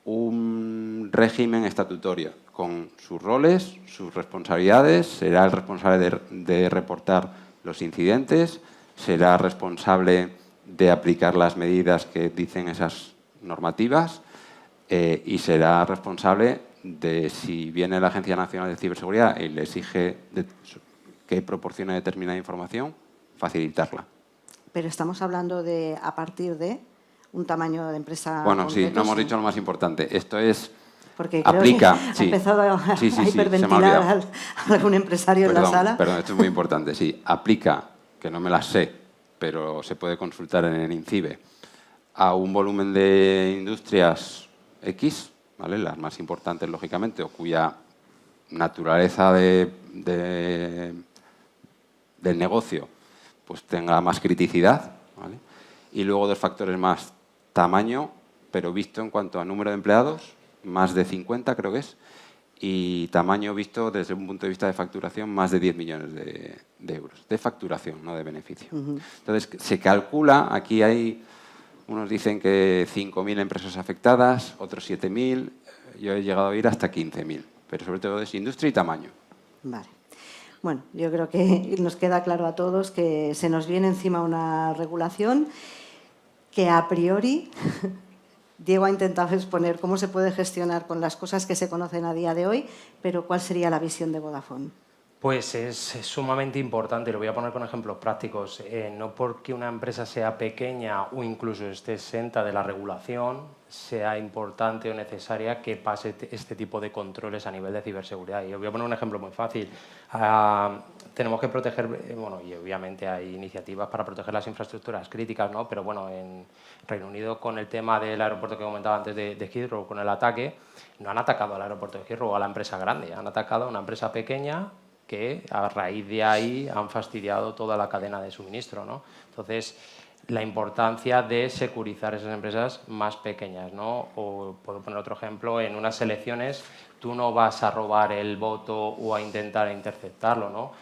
un régimen estatutorio con sus roles, sus responsabilidades, será el responsable de reportar los incidentes, será responsable de aplicar las medidas que dicen esas normativas y será responsable de, si viene la Agencia Nacional de Ciberseguridad y le exige que proporcione determinada información, facilitarla. pero estamos hablando de a partir de un tamaño de empresa. Bueno, sí, concreto, no hemos sí. dicho lo más importante. Esto es... Porque creo aplica, que sí. ha empezado a Sí, se me ha hiperventilar olvidado. a algún empresario en la sala. Perdón, esto es muy importante. Sí, aplica, que no me las sé, pero se puede consultar en el INCIBE, a un volumen de industrias X, ¿vale? Las más importantes, lógicamente, o cuya naturaleza del negocio pues tenga más criticidad, ¿vale? Y luego 2 factores más: tamaño, pero visto en cuanto a número de empleados, más de 50 creo que es, y tamaño visto desde un punto de vista de facturación, más de 10 millones de euros. De facturación, no de beneficio. Entonces, se calcula, aquí hay, unos dicen que 5.000 empresas afectadas, otros 7.000, yo he llegado a ir hasta 15.000, pero sobre todo es industria y tamaño. Vale. Bueno, yo creo que nos queda claro a todos que se nos viene encima una regulación que a priori... Diego ha intentado exponer cómo se puede gestionar con las cosas que se conocen a día de hoy, pero ¿cuál sería la visión de Vodafone? Pues es sumamente importante, lo voy a poner con ejemplos prácticos. No porque una empresa sea pequeña o incluso esté exenta de la regulación, sea importante o necesaria que pase este tipo de controles a nivel de ciberseguridad. Y os voy a poner un ejemplo muy fácil. Tenemos que proteger, bueno, y obviamente hay iniciativas para proteger las infraestructuras críticas, ¿no? Pero bueno, en Reino Unido, con el tema del aeropuerto que comentaba antes de Heathrow, con el ataque, no han atacado al aeropuerto de Heathrow o a la empresa grande, han atacado a una empresa pequeña que a raíz de ahí han fastidiado toda la cadena de suministro, ¿no? Entonces, la importancia de securizar esas empresas más pequeñas, ¿no? O puedo poner otro ejemplo, en unas elecciones tú no vas a robar el voto o a intentar interceptarlo, ¿no?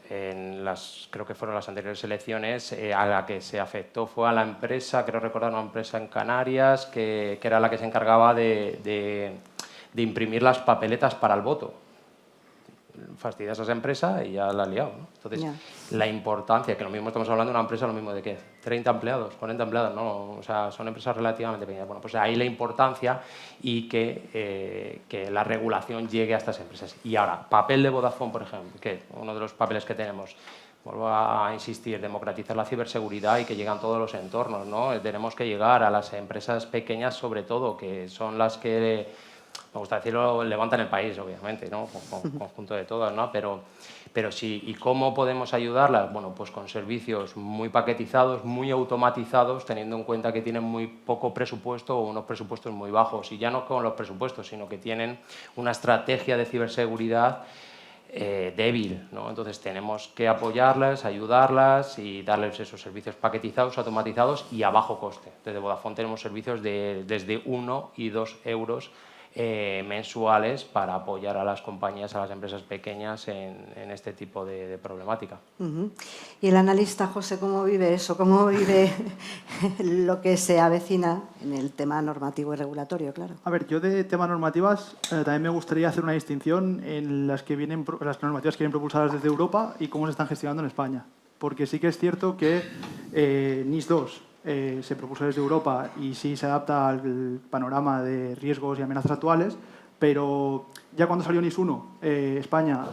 Creo que fueron las anteriores elecciones, a la que se afectó fue a la empresa, creo recordar una empresa en Canarias, que era la que se encargaba de imprimir las papeletas para el voto. Fastidias a esa empresa y ya la has liado, ¿no? Entonces, la importancia, que lo mismo estamos hablando de una empresa, lo mismo de ¿qué? 30 empleados, 40 empleados, ¿no? O sea, son empresas relativamente pequeñas. Bueno, pues ahí la importancia y que la regulación llegue a estas empresas. Y ahora, papel de Vodafone, por ejemplo, que uno de los papeles que tenemos, vuelvo a insistir, democratizar la ciberseguridad y que lleguen todos los entornos, ¿no? Tenemos que llegar a las empresas pequeñas, sobre todo, que son las que... me gusta decirlo, levantan el país, obviamente, ¿no? Conjunto de todas, ¿no? Pero sí, ¿y cómo podemos ayudarlas? Bueno, pues con servicios muy paquetizados, muy automatizados, teniendo en cuenta que tienen muy poco presupuesto o unos presupuestos muy bajos. Y ya no con los presupuestos, sino que tienen una estrategia de ciberseguridad débil, ¿no? Entonces tenemos que apoyarlas, ayudarlas y darles esos servicios paquetizados, automatizados y a bajo coste. Desde Vodafone tenemos servicios desde 1 y 2 euros mensuales para apoyar a las compañías, a las empresas pequeñas en este tipo de problemática. Y el analista, José, ¿cómo vive eso? ¿Cómo vive lo que se avecina en el tema normativo y regulatorio, claro? A ver, yo de temas normativas también me gustaría hacer una distinción en las normativas que vienen propulsadas desde Europa y cómo se están gestionando en España. Porque sí que es cierto que NIS 2 se propuso desde Europa y sí se adapta al panorama de riesgos y amenazas actuales, pero ya cuando salió NIS 1, España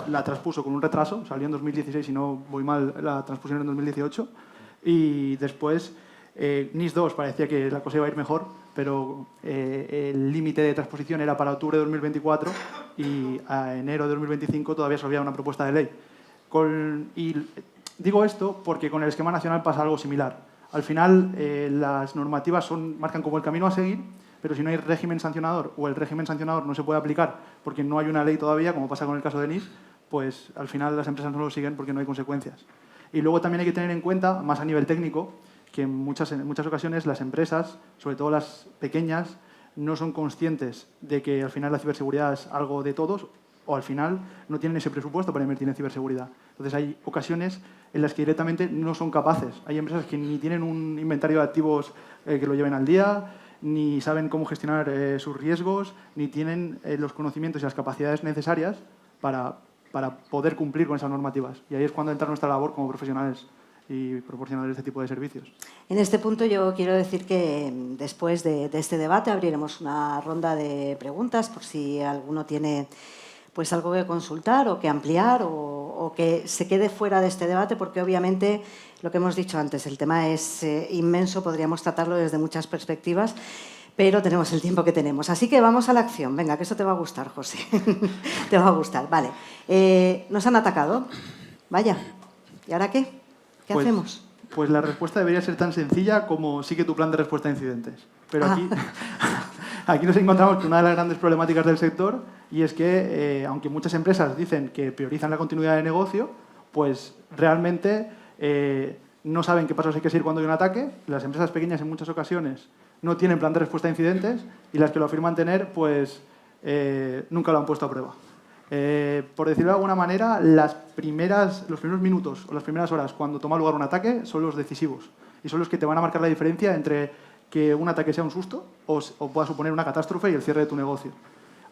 la transpuso con un retraso, salió en 2016, si no voy mal, la transpusión en 2018, y después NIS 2 parecía que la cosa iba a ir mejor, pero el límite de transposición era para octubre de 2024 y a enero de 2025 todavía se había una propuesta de ley. Y digo esto porque con el esquema nacional pasa algo similar. Al final, las normativas marcan como el camino a seguir, pero si no hay régimen sancionador o el régimen sancionador no se puede aplicar porque no hay una ley todavía, como pasa con el caso de NIS, pues al final las empresas no lo siguen porque no hay consecuencias. Y luego también hay que tener en cuenta, más a nivel técnico, que en muchas ocasiones las empresas, sobre todo las pequeñas, no son conscientes de que al final la ciberseguridad es algo de todos o al final no tienen ese presupuesto para invertir en ciberseguridad. Entonces hay ocasiones en las que directamente no son capaces. Hay empresas que ni tienen un inventario de activos que lo lleven al día, ni saben cómo gestionar sus riesgos, ni tienen los conocimientos y las capacidades necesarias para poder cumplir con esas normativas. Y ahí es cuando entra nuestra labor como profesionales y proporcionar este tipo de servicios. En este punto yo quiero decir que después de este debate abriremos una ronda de preguntas por si alguno tiene pues algo que consultar o que ampliar o o que se quede fuera de este debate, porque obviamente, lo que hemos dicho antes, el tema es inmenso, podríamos tratarlo desde muchas perspectivas, pero tenemos el tiempo que tenemos. Así que vamos a la acción. Venga, que eso te va a gustar, José. Te va a gustar. Vale. Nos han atacado. Vaya. ¿Y ahora qué? ¿Qué hacemos? Pues la respuesta debería ser tan sencilla como sigue tu plan de respuesta a incidentes. Pero aquí nos encontramos con una de las grandes problemáticas del sector, y es que, aunque muchas empresas dicen que priorizan la continuidad de negocio, pues realmente no saben qué pasos hay que seguir cuando hay un ataque. Las empresas pequeñas en muchas ocasiones no tienen plan de respuesta a incidentes, y las que lo afirman tener, pues nunca lo han puesto a prueba. Por decirlo de alguna manera, los primeros minutos o las primeras horas cuando toma lugar un ataque son los decisivos, y son los que te van a marcar la diferencia entre que un ataque sea un susto o pueda suponer una catástrofe y el cierre de tu negocio.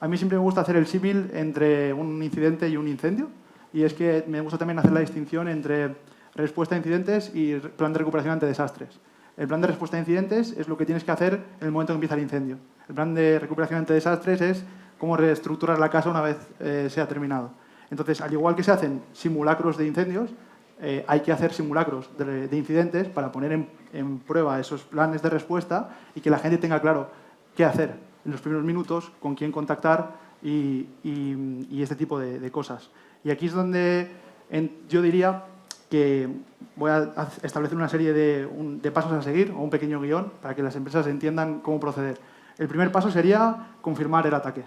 A mí siempre me gusta hacer el símil entre un incidente y un incendio, y es que me gusta también hacer la distinción entre respuesta a incidentes y plan de recuperación ante desastres. El plan de respuesta a incidentes es lo que tienes que hacer en el momento en que empieza el incendio. El plan de recuperación ante desastres es cómo reestructurar la casa una vez se ha terminado. Entonces, al igual que se hacen simulacros de incendios, hay que hacer simulacros de incidentes para poner en prueba esos planes de respuesta y que la gente tenga claro qué hacer en los primeros minutos, con quién contactar y este tipo de cosas. Y aquí es donde yo diría que voy a establecer una serie de pasos a seguir, o un pequeño guión, para que las empresas entiendan cómo proceder. El primer paso sería confirmar el ataque.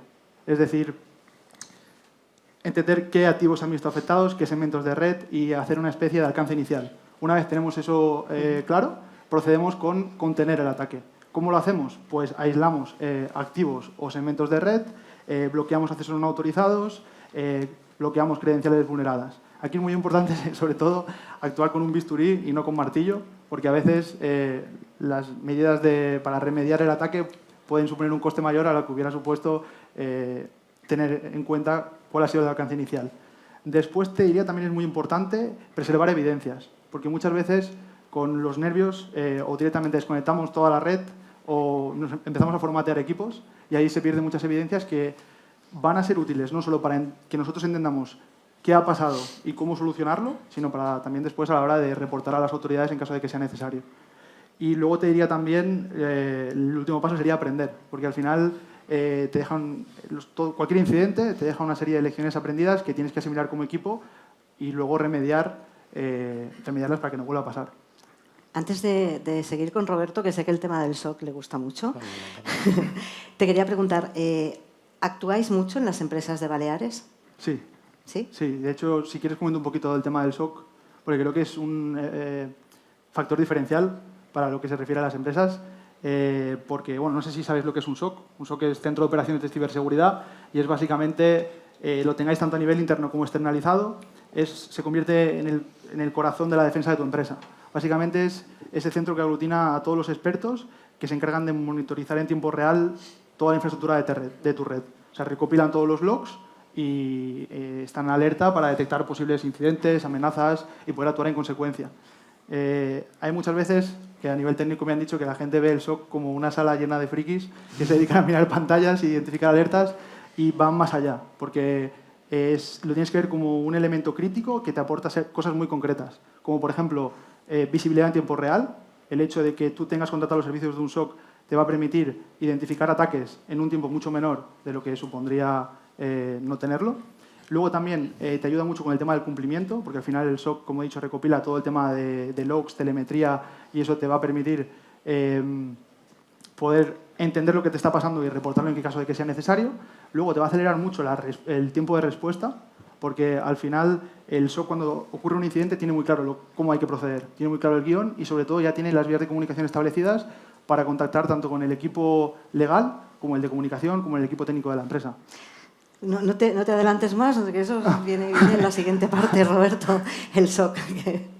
Es decir, entender qué activos se han visto afectados, qué segmentos de red, y hacer una especie de alcance inicial. Una vez tenemos eso claro, procedemos con contener el ataque. ¿Cómo lo hacemos? Pues aislamos activos o segmentos de red, bloqueamos accesos no autorizados, bloqueamos credenciales vulneradas. Aquí es muy importante, sobre todo, actuar con un bisturí y no con martillo, porque a veces las medidas para remediar el ataque pueden suponer un coste mayor a lo que hubiera supuesto tener en cuenta cuál ha sido el alcance inicial. Después te diría también es muy importante preservar evidencias, porque muchas veces con los nervios o directamente desconectamos toda la red o nos empezamos a formatear equipos, y ahí se pierden muchas evidencias que van a ser útiles no solo para que nosotros entendamos qué ha pasado y cómo solucionarlo, sino para también después a la hora de reportar a las autoridades en caso de que sea necesario. Y luego te diría también, el último paso sería aprender, porque al final te dejan cualquier incidente te deja una serie de lecciones aprendidas que tienes que asimilar como equipo y luego remediarlas para que no vuelva a pasar. Antes de seguir con Roberto, que sé que el tema del SOC le gusta mucho, te quería preguntar, ¿actuáis mucho en las empresas de Baleares? Sí. ¿Sí? Sí, de hecho, si quieres comento un poquito del tema del SOC, porque creo que es un factor diferencial para lo que se refiere a las empresas, porque, bueno, no sé si sabéis lo que es un SOC. Un SOC es Centro de Operaciones de Ciberseguridad, y es básicamente, lo tengáis tanto a nivel interno como externalizado, se convierte en el corazón de la defensa de tu empresa. Básicamente es ese centro que aglutina a todos los expertos que se encargan de monitorizar en tiempo real toda la infraestructura de tu red. O sea, recopilan todos los logs y están en alerta para detectar posibles incidentes, amenazas y poder actuar en consecuencia. Hay muchas veces que a nivel técnico me han dicho que la gente ve el SOC como una sala llena de frikis que se dedican a mirar pantallas e identificar alertas, y van más allá, porque lo tienes que ver como un elemento crítico que te aporta cosas muy concretas, como por ejemplo visibilidad en tiempo real. El hecho de que tú tengas contratado los servicios de un SOC te va a permitir identificar ataques en un tiempo mucho menor de lo que supondría no tenerlo. Luego también te ayuda mucho con el tema del cumplimiento, porque al final el SOC, como he dicho, recopila todo el tema de logs, telemetría, y eso te va a permitir poder entender lo que te está pasando y reportarlo en caso de que sea necesario. Luego te va a acelerar mucho el tiempo de respuesta, porque al final el SOC, cuando ocurre un incidente, tiene muy claro cómo hay que proceder, tiene muy claro el guión, y sobre todo ya tiene las vías de comunicación establecidas para contactar tanto con el equipo legal como el de comunicación, como el equipo técnico de la empresa. No te adelantes más, que eso viene en la siguiente parte, Roberto, el SOC.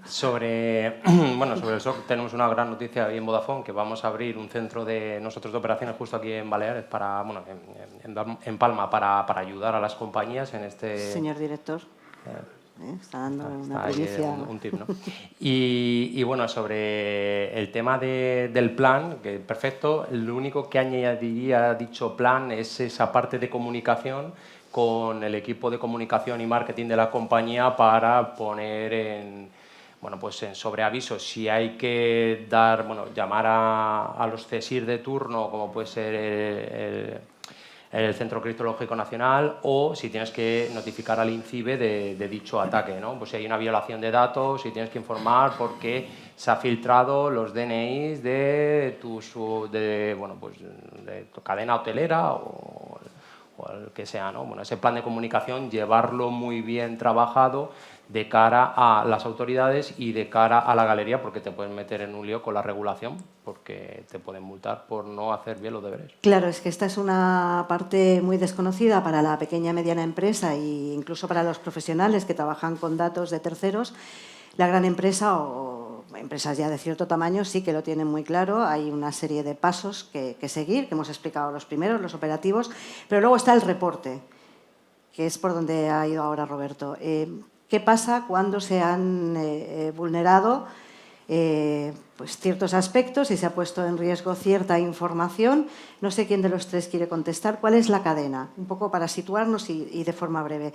Sobre el SOC tenemos una gran noticia ahí en Vodafone, que vamos a abrir un centro de nosotros de operaciones justo aquí en Baleares, en Palma, para ayudar a las compañías en este... Señor director. Está dando una primicia. Un tip, ¿no? Y bueno, sobre el tema del plan, que perfecto, lo único que añadiría a dicho plan es esa parte de comunicación con el equipo de comunicación y marketing de la compañía para poner pues en sobreaviso si hay que llamar a los CSIR de turno, como puede ser el Centro Criptológico Nacional, o si tienes que notificar al INCIBE de dicho ataque, ¿no? Pues si hay una violación de datos, si tienes que informar porque se ha filtrado los DNIs de tu cadena hotelera o el que sea, ¿no? Bueno, ese plan de comunicación, llevarlo muy bien trabajado de cara a las autoridades y de cara a la galería, porque te pueden meter en un lío con la regulación, porque te pueden multar por no hacer bien los deberes. Claro, es que esta es una parte muy desconocida para la pequeña y mediana empresa e incluso para los profesionales que trabajan con datos de terceros. La gran empresa o empresas ya de cierto tamaño sí que lo tienen muy claro. Hay una serie de pasos que seguir, que hemos explicado los primeros, los operativos, pero luego está el reporte, que es por donde ha ido ahora Roberto. ¿Qué pasa cuando se han vulnerado pues ciertos aspectos y se ha puesto en riesgo cierta información? No sé quién de los tres quiere contestar. ¿Cuál es la cadena? Un poco para situarnos y de forma breve.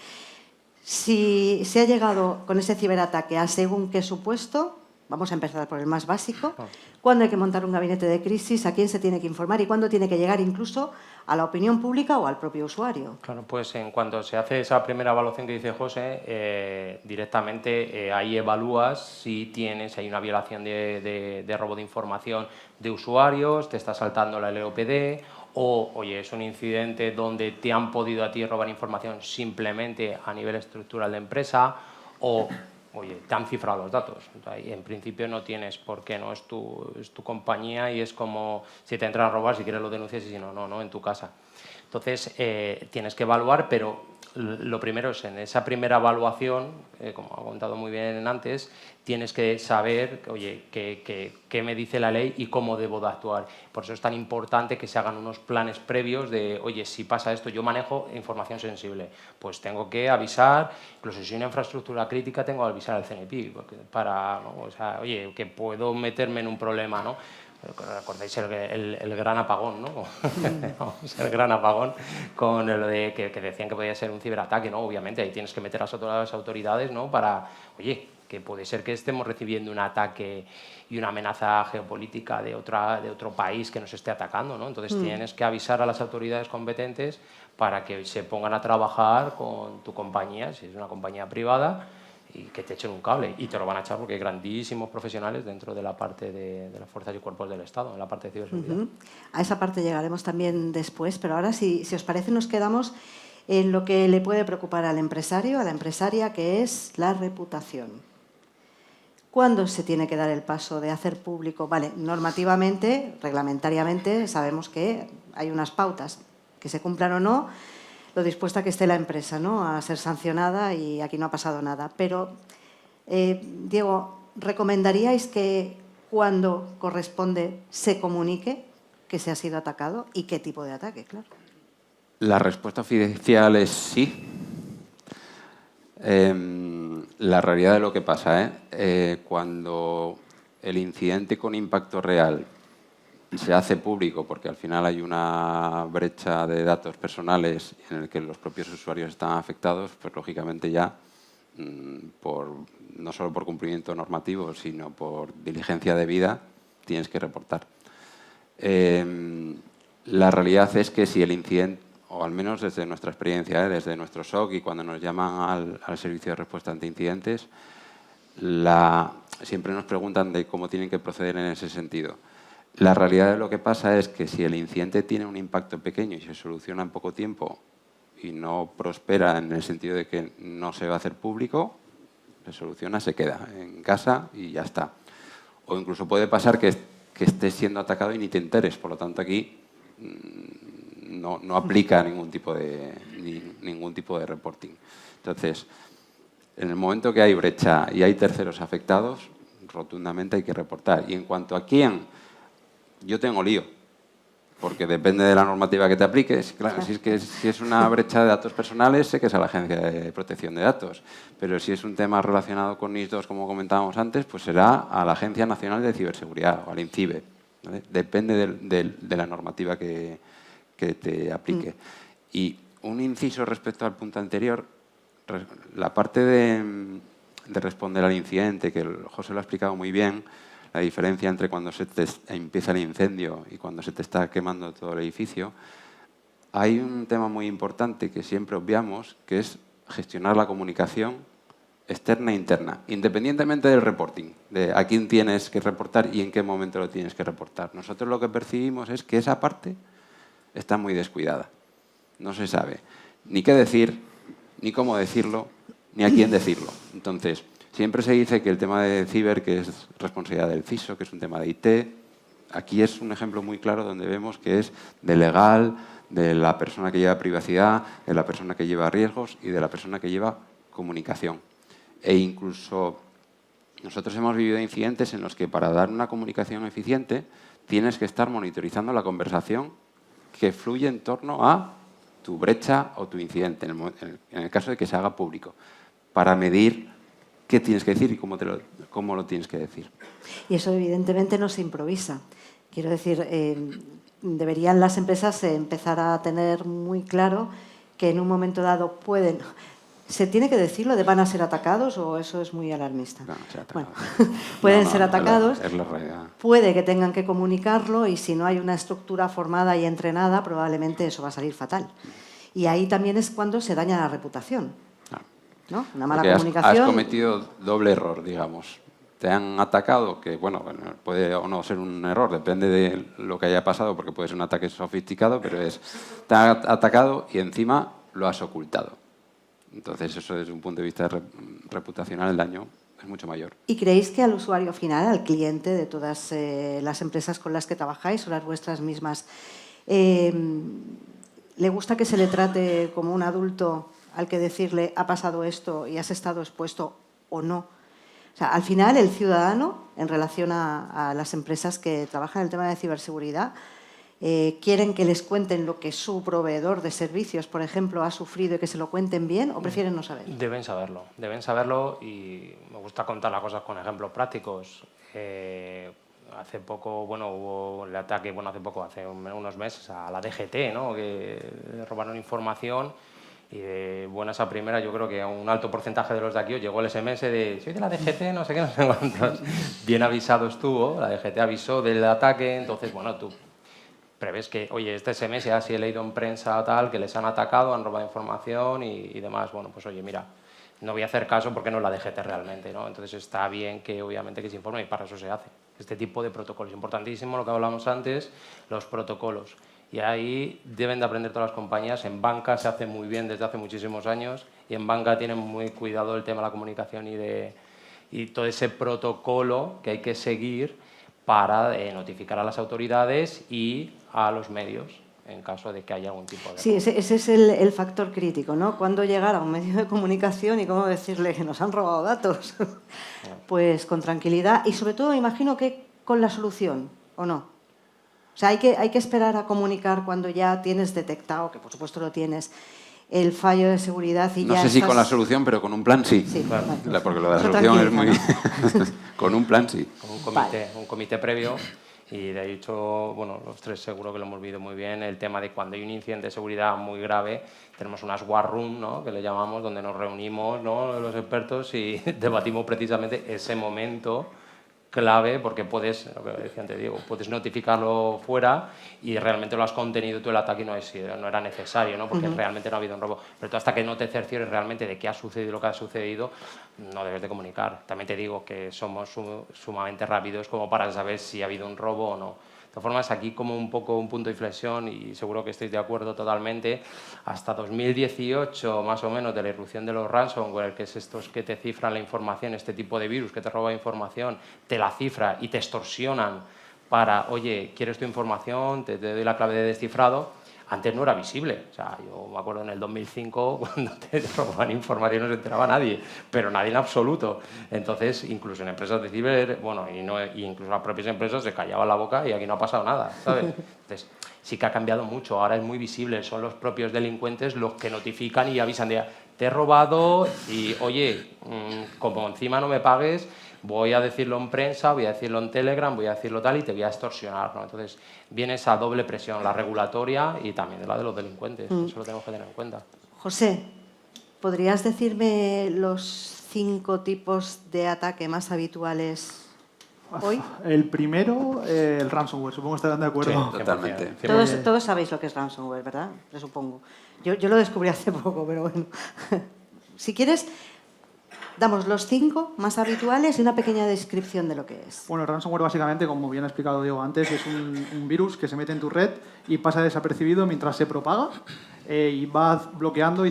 Si se ha llegado con ese ciberataque a según qué supuesto, vamos a empezar por el más básico. ¿Cuándo hay que montar un gabinete de crisis? ¿A quién se tiene que informar? ¿Y cuándo tiene que llegar incluso a la opinión pública o al propio usuario? Claro, pues en cuanto se hace esa primera evaluación que dice José, directamente ahí evalúas si hay una violación de robo de información de usuarios, te está saltando la LOPD, o, oye, es un incidente donde te han podido a ti robar información simplemente a nivel estructural de empresa, o, oye, te han cifrado los datos. Y en principio no tienes por qué, ¿no? Es tu compañía y es como si te entran a robar, si quieres lo denuncias y si no, no, en tu casa. Entonces, tienes que evaluar, pero lo primero es en esa primera evaluación, como ha contado muy bien antes, tienes que saber, oye, qué me dice la ley y cómo debo de actuar. Por eso es tan importante que se hagan unos planes previos de, oye, si pasa esto, yo manejo información sensible, pues tengo que avisar, incluso si hay una infraestructura crítica, tengo que avisar al CNIPI, para, ¿no? O sea, oye, que puedo meterme en un problema, ¿no? ¿Recordáis el gran apagón, no? El gran apagón con lo de que decían que podía ser un ciberataque, ¿no? Obviamente, ahí tienes que meter a las autoridades, ¿no? Para, oye, que puede ser que estemos recibiendo un ataque y una amenaza geopolítica de otro país que nos esté atacando, ¿no? Entonces tienes que avisar a las autoridades competentes para que se pongan a trabajar con tu compañía, si es una compañía privada, y que te echen un cable. Y te lo van a echar porque hay grandísimos profesionales dentro de la parte de las fuerzas y cuerpos del Estado, en la parte de ciberseguridad. A esa parte llegaremos también después, pero ahora, si os parece, nos quedamos en lo que le puede preocupar al empresario, a la empresaria, que es la reputación. ¿Cuándo se tiene que dar el paso de hacer público? Vale, normativamente, reglamentariamente, sabemos que hay unas pautas, que se cumplan o no, lo dispuesta que esté la empresa, ¿no?, a ser sancionada, y aquí no ha pasado nada. Pero, Diego, ¿recomendaríais que cuando corresponde se comunique que se ha sido atacado y qué tipo de ataque? Claro. La respuesta oficial es sí. La realidad de lo que pasa, cuando el incidente con impacto real se hace público, porque al final hay una brecha de datos personales en el que los propios usuarios están afectados, pues lógicamente ya, no solo por cumplimiento normativo, sino por diligencia debida, tienes que reportar. La realidad es que si el incidente, o al menos desde nuestra experiencia, desde nuestro SOC y cuando nos llaman al servicio de respuesta ante incidentes, siempre nos preguntan de cómo tienen que proceder en ese sentido. La realidad de lo que pasa es que si el incidente tiene un impacto pequeño y se soluciona en poco tiempo y no prospera en el sentido de que no se va a hacer público, se soluciona, se queda en casa y ya está. O incluso puede pasar que estés siendo atacado y ni te enteres. Por lo tanto, aquí no aplica ningún tipo de reporting. Entonces, en el momento que hay brecha y hay terceros afectados, rotundamente hay que reportar. Y en cuanto a quién, yo tengo lío, porque depende de la normativa que te apliques. Claro, si es una brecha de datos personales, sé que es a la Agencia de Protección de Datos, pero si es un tema relacionado con NIS2, como comentábamos antes, pues será a la Agencia Nacional de Ciberseguridad, o al INCIBE, ¿vale? Depende de la normativa que te aplique. Y Un inciso respecto al punto anterior, la parte de responder al incidente, que José lo ha explicado muy bien, la diferencia entre cuando se te empieza el incendio y cuando se te está quemando todo el edificio. Hay un tema muy importante que siempre obviamos, que es gestionar la comunicación externa e interna, independientemente del reporting, de a quién tienes que reportar y en qué momento lo tienes que reportar. Nosotros lo que percibimos es que esa parte está muy descuidada. No se sabe ni qué decir, ni cómo decirlo, ni a quién decirlo. Entonces, siempre se dice que el tema de ciber, que es responsabilidad del CISO, que es un tema de IT, aquí es un ejemplo muy claro donde vemos que es de legal, de la persona que lleva privacidad, de la persona que lleva riesgos y de la persona que lleva comunicación. E incluso nosotros hemos vivido incidentes en los que para dar una comunicación eficiente tienes que estar monitorizando la conversación que fluye en torno a tu brecha o tu incidente, en el caso de que se haga público, para medir qué tienes que decir y cómo lo tienes que decir. Y eso evidentemente no se improvisa. Quiero decir, deberían las empresas empezar a tener muy claro que en un momento dado pueden... ¿Se tiene que decirlo de van a ser atacados o eso es muy alarmista? No, bueno, pueden ser atacados, es la realidad. Puede que tengan que comunicarlo y si no hay una estructura formada y entrenada, probablemente eso va a salir fatal. Y ahí también es cuando se daña la reputación, ¿no? Una mala Porque comunicación... has cometido doble error, digamos. Te han atacado, que bueno, puede o no ser un error, depende de lo que haya pasado, porque puede ser un ataque sofisticado, pero te han atacado y encima lo has ocultado. Entonces, eso desde un punto de vista reputacional, el daño es mucho mayor. ¿Y creéis que al usuario final, al cliente de todas las empresas con las que trabajáis o las vuestras mismas, le gusta que se le trate como un adulto al que decirle ha pasado esto y has estado expuesto o no? O sea, al final, el ciudadano, en relación a las empresas que trabajan en el tema de ciberseguridad, ¿quieren que les cuenten lo que su proveedor de servicios, por ejemplo, ha sufrido y que se lo cuenten bien o prefieren no saber? Deben saberlo y me gusta contar las cosas con ejemplos prácticos. Hace poco, hubo el ataque, hace unos meses a la DGT, ¿no? Que robaron información y de buenas a primeras yo creo que a un alto porcentaje de los de aquí os llegó el SMS de soy de la DGT, no sé qué, no sé cuántos. Bien avisado estuvo, la DGT avisó del ataque, entonces, tú prevés que, oye, este SMS ya sí he leído en prensa tal, que les han atacado, han robado información y demás. Bueno, pues oye, mira, no voy a hacer caso porque no es la DGT realmente, ¿no? Entonces está bien que obviamente que se informe y para eso se hace. Este tipo de protocolos. Importantísimo lo que hablamos antes, los protocolos. Y ahí deben de aprender todas las compañías. En banca se hace muy bien desde hace muchísimos años y en banca tienen muy cuidado el tema de la comunicación y todo ese protocolo que hay que seguir para notificar a las autoridades y a los medios en caso de que haya algún tipo de... Sí, ese es el factor crítico, ¿no? Cuándo llegar a un medio de comunicación y cómo decirle que nos han robado datos. Pues con tranquilidad y sobre todo me imagino que con la solución, ¿o no? O sea, hay que esperar a comunicar cuando ya tienes detectado, que por supuesto lo tienes, el fallo de seguridad y no ya sé si con la solución, pero con un plan sí. Sí, claro. Vale. Porque lo de la solución es muy... ¿no? Con un plan sí. Un comité previo y de hecho, los tres seguro que lo hemos vivido muy bien, el tema de cuando hay un incidente de seguridad muy grave, tenemos unas war room, ¿no? Que le llamamos, donde nos reunimos, ¿no? Los expertos y debatimos precisamente ese momento clave porque puedes, lo que decía antes Diego, puedes notificarlo fuera y realmente lo has contenido tú el ataque y no era necesario, ¿no? Porque realmente no ha habido un robo. Pero tú hasta que no te cerciores realmente de qué ha sucedido lo que ha sucedido, no debes de comunicar. También te digo que somos sumamente rápidos como para saber si ha habido un robo o no. De todas formas, aquí como un poco un punto de inflexión, y seguro que estáis de acuerdo totalmente, hasta 2018 más o menos de la irrupción de los ransomware, que es estos que te cifran la información, este tipo de virus que te roba información, te la cifra y te extorsionan para, oye, ¿quieres tu información? Te doy la clave de descifrado. Antes no era visible. O sea, yo me acuerdo en el 2005 cuando te robaban información no se enteraba nadie, pero nadie en absoluto. Entonces, incluso en empresas de ciber, y incluso las propias empresas se callaban la boca y aquí no ha pasado nada, ¿sabes? Entonces, sí que ha cambiado mucho. Ahora es muy visible. Son los propios delincuentes los que notifican y avisan de te he robado y, oye, como encima no me pagues, voy a decirlo en prensa, voy a decirlo en Telegram, voy a decirlo tal y te voy a extorsionar, ¿no? Entonces viene esa doble presión, la regulatoria y también la de los delincuentes. Eso lo tenemos que tener en cuenta. José, ¿podrías decirme los 5 tipos de ataque más habituales hoy? El primero, el ransomware. Supongo que estarán de acuerdo. Sí, Totalmente. 100%. Todos sabéis lo que es ransomware, ¿verdad? Presupongo. Yo lo descubrí hace poco, pero bueno. Si quieres, damos los 5 más habituales y una pequeña descripción de lo que es. Bueno, el ransomware básicamente, como bien ha explicado Diego antes, es un virus que se mete en tu red y pasa desapercibido mientras se propaga y va bloqueando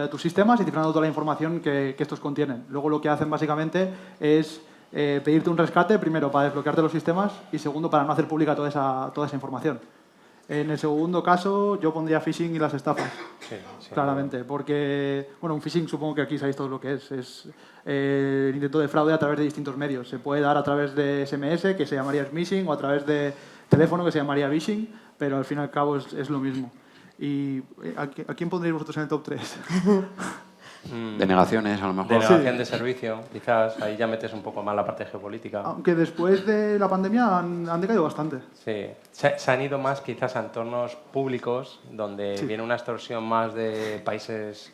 tus sistemas y cifrando toda la información que estos contienen. Luego lo que hacen básicamente es pedirte un rescate, primero para desbloquearte los sistemas y segundo para no hacer pública toda esa información. En el segundo caso, yo pondría phishing y las estafas, Sí, claramente, porque, bueno, un phishing supongo que aquí sabéis todo lo que es el intento de fraude a través de distintos medios. Se puede dar a través de SMS, que se llamaría smishing, o a través de teléfono, que se llamaría phishing, pero al fin y al cabo es lo mismo. ¿Y a quién pondréis vosotros en el top 3? Denegaciones, a lo mejor. Denegación de servicio, quizás ahí ya metes un poco más la parte geopolítica. Aunque después de la pandemia han decaído bastante. Sí, se han ido más quizás a entornos públicos donde Sí. viene una extorsión más de países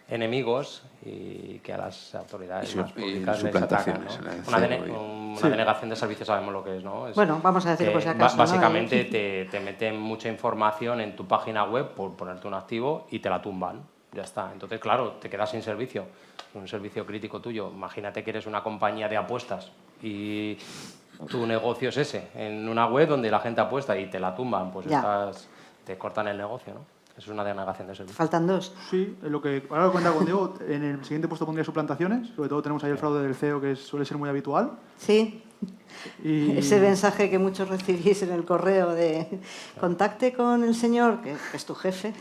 enemigos y que a las autoridades Y más públicas les atacan, suplantaciones, ¿no? el Una, CEO una Sí. denegación de servicio sabemos lo que es, ¿no? Bueno, vamos a decirlo por si acaso, ¿no? Básicamente te meten mucha información en tu página web por ponerte un activo y te la tumban. Ya está. Entonces, claro, te quedas sin servicio. Un servicio crítico tuyo. Imagínate que eres una compañía de apuestas y tu negocio es ese, en una web donde la gente apuesta y te la tumban, pues Ya. te cortan el negocio, ¿no? Eso es una denegación de servicio. Faltan 2. Sí, lo que ahora lo cuenta con Diego, en el siguiente puesto pondría suplantaciones. Sobre todo tenemos ahí el fraude del CEO, que suele ser muy habitual. Sí, Y ese mensaje que muchos recibís en el correo de contacte con el señor, que es tu jefe,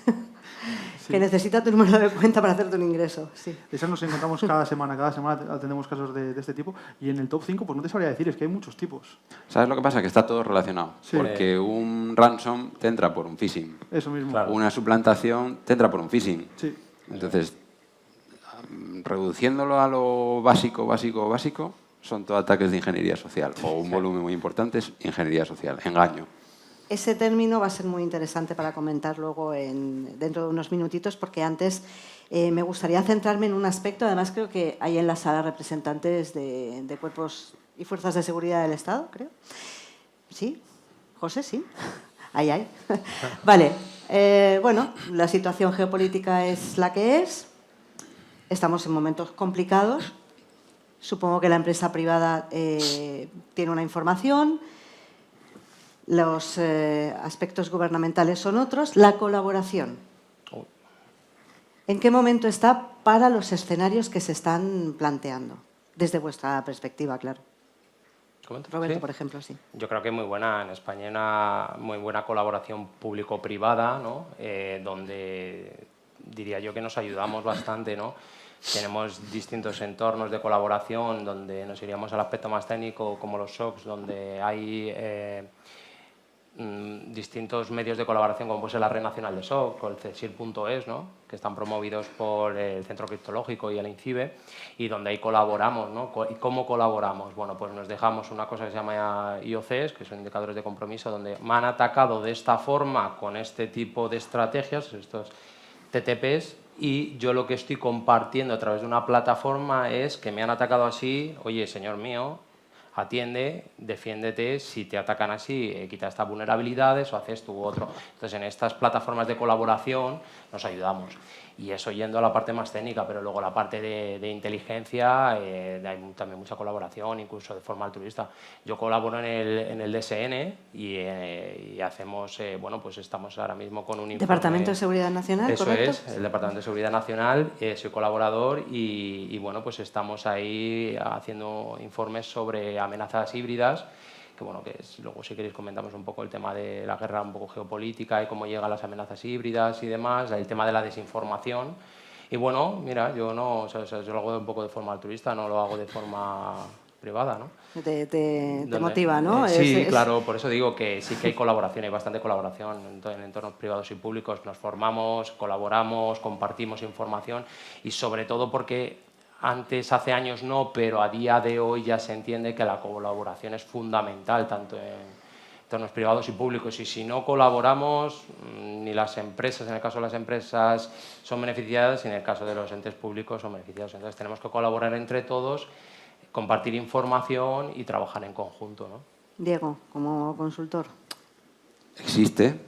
que necesita tu número de cuenta para hacerte un ingreso. Sí. esas nos encontramos cada semana. Cada semana tenemos casos de este tipo. Y en el top 5, pues no te sabría decir, es que hay muchos tipos. ¿Sabes lo que pasa? Que está todo relacionado. Sí. Porque un ransom te entra por un phishing. Eso mismo. Claro. Una suplantación te entra por un phishing. Sí. Entonces, reduciéndolo a lo básico, son todo ataques de ingeniería social. O un volumen muy importante es ingeniería social, engaño. Ese término va a ser muy interesante para comentar luego dentro de unos minutitos, porque antes me gustaría centrarme en un aspecto. Además, creo que hay en la sala representantes de cuerpos y fuerzas de seguridad del Estado, creo. ¿Sí? José, sí. Ahí. Vale. Bueno, la situación geopolítica es la que es. Estamos en momentos complicados. Supongo que la empresa privada tiene una información. Los aspectos gubernamentales son otros. La colaboración. ¿En qué momento está para los escenarios que se están planteando? Desde vuestra perspectiva, claro. ¿Comento? Roberto, Sí. por ejemplo, sí. Yo creo que es muy buena. En España hay una muy buena colaboración público-privada, ¿no? Donde diría yo que nos ayudamos bastante, ¿no? Tenemos distintos entornos de colaboración donde nos iríamos al aspecto más técnico, como los SOCs, donde hay distintos medios de colaboración, como puede ser la Red Nacional de SOC o el CSIR.es, ¿no? Que están promovidos por el Centro Criptológico y el INCIBE, y donde ahí colaboramos, ¿no? ¿Y cómo colaboramos? Bueno, pues nos dejamos una cosa que se llama IOCs, que son indicadores de compromiso, donde me han atacado de esta forma, con este tipo de estrategias, estos TTPs, y yo lo que estoy compartiendo a través de una plataforma es que me han atacado así, oye, señor mío, atiende, defiéndete, si te atacan así, quita estas vulnerabilidades o haces tú otro. Entonces, en estas plataformas de colaboración nos ayudamos. Y eso yendo a la parte más técnica, pero luego la parte de inteligencia, hay también mucha colaboración, incluso de forma altruista. Yo colaboro en el DSN y hacemos, bueno, pues estamos ahora mismo con un informe. Departamento de Seguridad Nacional, Eso ¿correcto? es, el Departamento de Seguridad Nacional, soy colaborador y bueno, pues estamos ahí haciendo informes sobre amenazas híbridas, que bueno, luego si queréis comentamos un poco el tema de la guerra un poco geopolítica y cómo llegan las amenazas híbridas y demás, el tema de la desinformación. Y bueno, mira, yo no, yo lo hago un poco de forma altruista, no lo hago de forma privada, ¿no? Te motiva, ¿no? Sí, claro, por eso digo que sí que hay colaboración, hay bastante colaboración en entornos privados y públicos. Nos formamos, colaboramos, compartimos información y sobre todo porque Antes, hace años no, pero a día de hoy ya se entiende que la colaboración es fundamental, tanto en entornos privados y públicos. Y si no colaboramos, ni las empresas, en el caso de las empresas, son beneficiadas, y en el caso de los entes públicos son beneficiados. Entonces tenemos que colaborar entre todos, compartir información y trabajar en conjunto, ¿no? Diego, como consultor. Existe,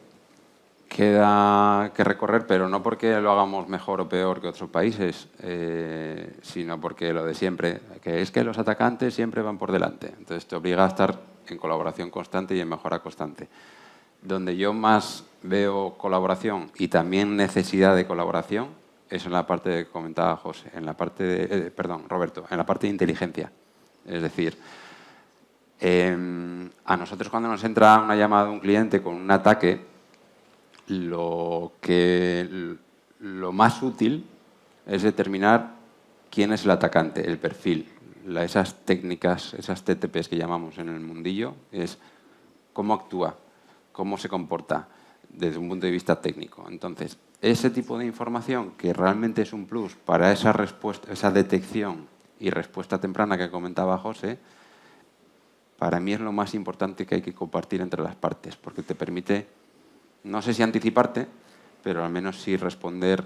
queda que recorrer, pero no porque lo hagamos mejor o peor que otros países, sino porque lo de siempre, que es que los atacantes siempre van por delante. Entonces te obliga a estar en colaboración constante y en mejora constante. Donde yo más veo colaboración y también necesidad de colaboración es en la parte que comentaba José, en la parte de, Roberto, en la parte de inteligencia. Es decir, a nosotros cuando nos entra una llamada de un cliente con un ataque, lo más útil es determinar quién es el atacante, el perfil. Esas técnicas, esas TTPs que llamamos en el mundillo, es cómo actúa, cómo se comporta desde un punto de vista técnico. Entonces, ese tipo de información que realmente es un plus para esa respuesta, esa detección y respuesta temprana que comentaba José, para mí es lo más importante que hay que compartir entre las partes, porque te permite, no sé si anticiparte, pero al menos sí responder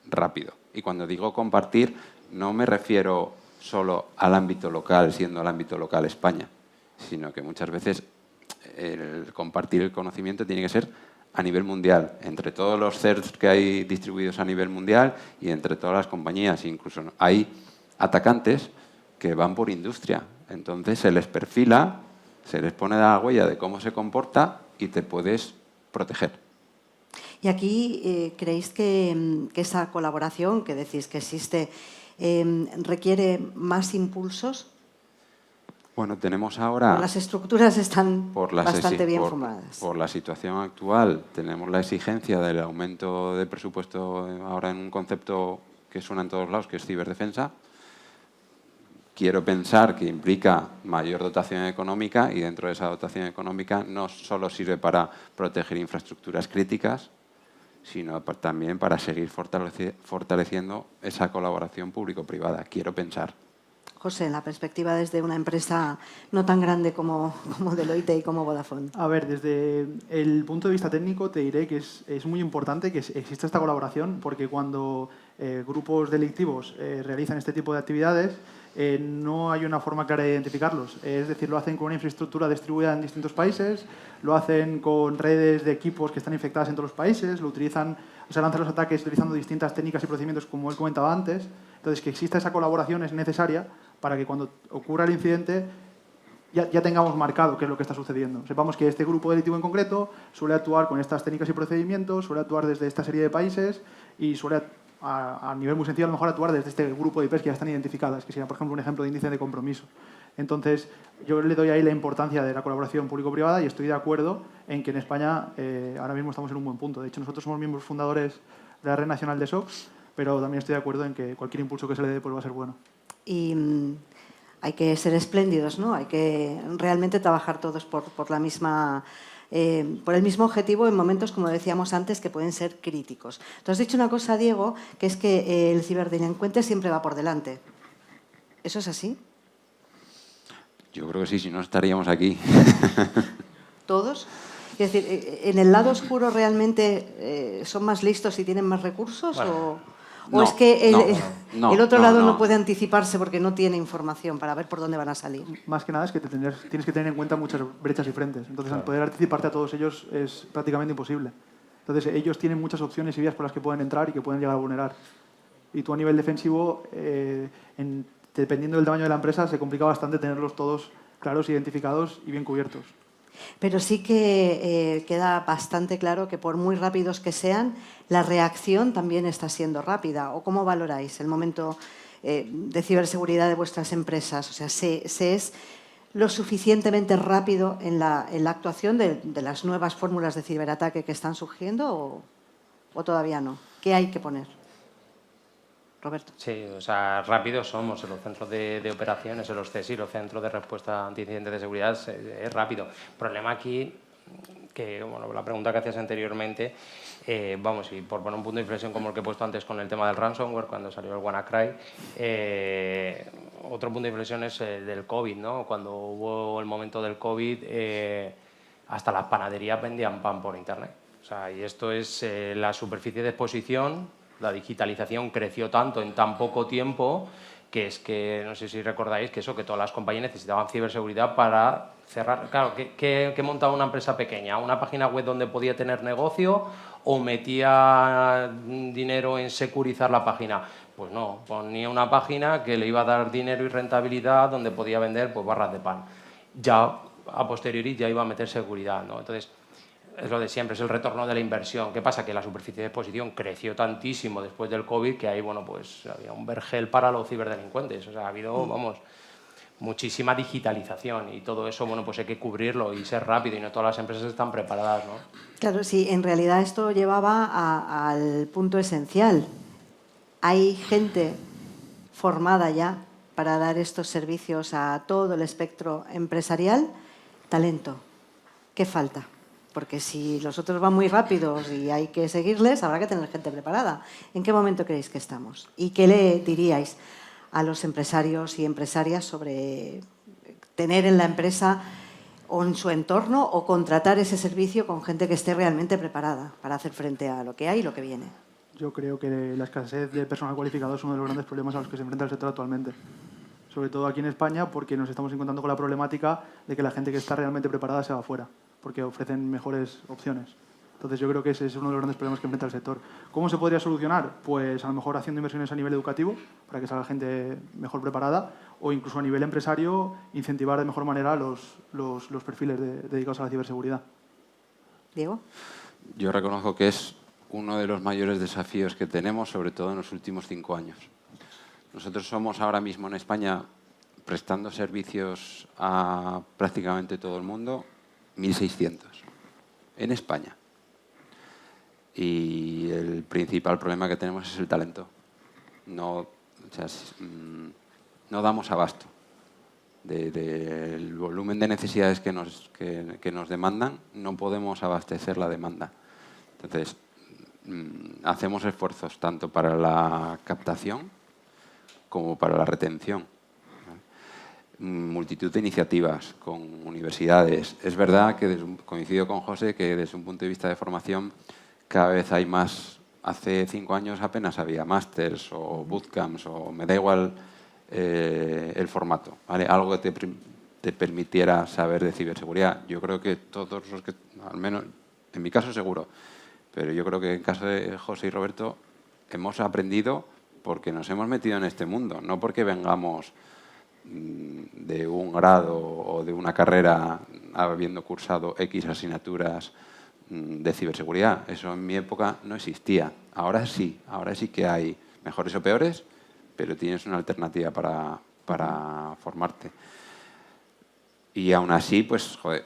rápido. Y cuando digo compartir, no me refiero solo al ámbito local, siendo el ámbito local España, sino que muchas veces el compartir el conocimiento tiene que ser a nivel mundial, entre todos los CERTs que hay distribuidos a nivel mundial y entre todas las compañías. Incluso hay atacantes que van por industria, entonces se les perfila, se les pone la huella de cómo se comporta y te puedes proteger. Y aquí, ¿creéis que esa colaboración que decís que existe requiere más impulsos? Bueno, tenemos ahora... Las estructuras están bastante bien formadas. Por la situación actual, tenemos la exigencia del aumento de presupuesto ahora en un concepto que suena en todos lados, que es ciberdefensa. Quiero pensar que implica mayor dotación económica y dentro de esa dotación económica no solo sirve para proteger infraestructuras críticas, sino también para seguir fortaleciendo esa colaboración público-privada. Quiero pensar. José, en la perspectiva desde una empresa no tan grande como Deloitte y como Vodafone. A ver, desde el punto de vista técnico te diré que es muy importante que exista esta colaboración, porque cuando grupos delictivos realizan este tipo de actividades, no hay una forma clara de identificarlos. Es decir, lo hacen con una infraestructura distribuida en distintos países, lo hacen con redes de equipos que están infectadas en todos los países, lo utilizan, o sea, lanzan los ataques utilizando distintas técnicas y procedimientos, como él comentaba antes. Entonces, que exista esa colaboración es necesaria para que cuando ocurra el incidente ya tengamos marcado qué es lo que está sucediendo. Sepamos que este grupo delictivo en concreto suele actuar con estas técnicas y procedimientos, suele actuar desde esta serie de países y suele, a nivel muy sencillo, a lo mejor actuar desde este grupo de IPs que ya están identificadas, que sería, por ejemplo, un ejemplo de índice de compromiso. Entonces, yo le doy ahí la importancia de la colaboración público-privada y estoy de acuerdo en que en España ahora mismo estamos en un buen punto. De hecho, nosotros somos miembros fundadores de la Red Nacional de SOCs, pero también estoy de acuerdo en que cualquier impulso que se le dé pues va a ser bueno. Y hay que ser espléndidos, ¿no? Hay que realmente trabajar todos por el mismo objetivo en momentos, como decíamos antes, que pueden ser críticos. Tú has dicho una cosa, Diego, que es que el ciberdelincuente siempre va por delante. ¿Eso es así? Yo creo que sí, si no estaríamos aquí. ¿Todos? Es decir, ¿en el lado oscuro realmente son más listos y tienen más recursos? Bueno, ¿O es que el otro lado no puede no. anticiparse porque no tiene información para ver por dónde van a salir? Más que nada es que tienes que tener en cuenta muchas brechas y frentes. Entonces, al poder anticiparte a todos ellos es prácticamente imposible. Entonces, ellos tienen muchas opciones y vías por las que pueden entrar y que pueden llegar a vulnerar. Y tú a nivel defensivo, dependiendo del tamaño de la empresa, se complica bastante tenerlos todos claros, identificados y bien cubiertos. Pero sí que queda bastante claro que por muy rápidos que sean, la reacción también está siendo rápida. ¿O cómo valoráis el momento de ciberseguridad de vuestras empresas? O sea, ¿se es lo suficientemente rápido en la actuación de las nuevas fórmulas de ciberataque que están surgiendo o todavía no? ¿Qué hay que poner? Roberto. Sí, o sea, rápidos somos en los centros de operaciones, en los CSI, los centros de respuesta anti incidentes de seguridad, es rápido. El problema aquí, que bueno, la pregunta que hacías anteriormente, vamos, y por poner un punto de inflexión como el que he puesto antes con el tema del ransomware, cuando salió el WannaCry, otro punto de inflexión es del COVID, ¿no? Cuando hubo el momento del COVID, hasta las panaderías vendían pan por Internet. O sea, y esto es la superficie de exposición, la digitalización creció tanto en tan poco tiempo que es que, no sé si recordáis, que todas las compañías necesitaban ciberseguridad para cerrar. Claro, ¿qué montaba una empresa pequeña? ¿Una página web donde podía tener negocio o metía dinero en securizar la página? Pues no, ponía una página que le iba a dar dinero y rentabilidad donde podía vender pues, barras de pan. Ya a posteriori ya iba a meter seguridad, ¿no? Entonces, es lo de siempre, es el retorno de la inversión. ¿Qué pasa? Que la superficie de exposición creció tantísimo después del COVID que ahí, bueno, pues había un vergel para los ciberdelincuentes. O sea, ha habido, vamos, muchísima digitalización y todo eso, bueno, pues hay que cubrirlo y ser rápido y no todas las empresas están preparadas, ¿no? Claro, sí, en realidad esto llevaba al punto esencial. Hay gente formada ya para dar estos servicios a todo el espectro empresarial. Talento. ¿Qué falta? Porque si los otros van muy rápidos y hay que seguirles, habrá que tener gente preparada. ¿En qué momento creéis que estamos? ¿Y qué le diríais a los empresarios y empresarias sobre tener en la empresa o en su entorno o contratar ese servicio con gente que esté realmente preparada para hacer frente a lo que hay y lo que viene? Yo creo que la escasez de personal cualificado es uno de los grandes problemas a los que se enfrenta el sector actualmente. Sobre todo aquí en España, porque nos estamos encontrando con la problemática de que la gente que está realmente preparada se va fuera, porque ofrecen mejores opciones. Entonces yo creo que ese es uno de los grandes problemas que enfrenta el sector. ¿Cómo se podría solucionar? Pues a lo mejor haciendo inversiones a nivel educativo, para que salga gente mejor preparada, o incluso a nivel empresario, incentivar de mejor manera los perfiles dedicados a la ciberseguridad. Diego. Yo reconozco que es uno de los mayores desafíos que tenemos, sobre todo en los últimos 5 años. Nosotros somos ahora mismo en España, prestando servicios a prácticamente todo el mundo, 1.600 en España. Y el principal problema que tenemos es el talento. No damos abasto del volumen de necesidades que nos demandan, no podemos abastecer la demanda. Entonces, hacemos esfuerzos tanto para la captación como para la retención. Multitud de iniciativas con universidades. Es verdad que, coincido con José, que desde un punto de vista de formación cada vez hay más. Hace 5 años apenas había másters o bootcamps, o me da igual el formato, ¿vale? Algo que te permitiera saber de ciberseguridad. Yo creo que todos los que, al menos en mi caso seguro, pero yo creo que en el caso de José y Roberto hemos aprendido porque nos hemos metido en este mundo, no porque vengamos de un grado o de una carrera habiendo cursado X asignaturas de ciberseguridad. Eso en mi época no existía. Ahora sí que hay mejores o peores, pero tienes una alternativa para formarte. Y aún así, pues, joder,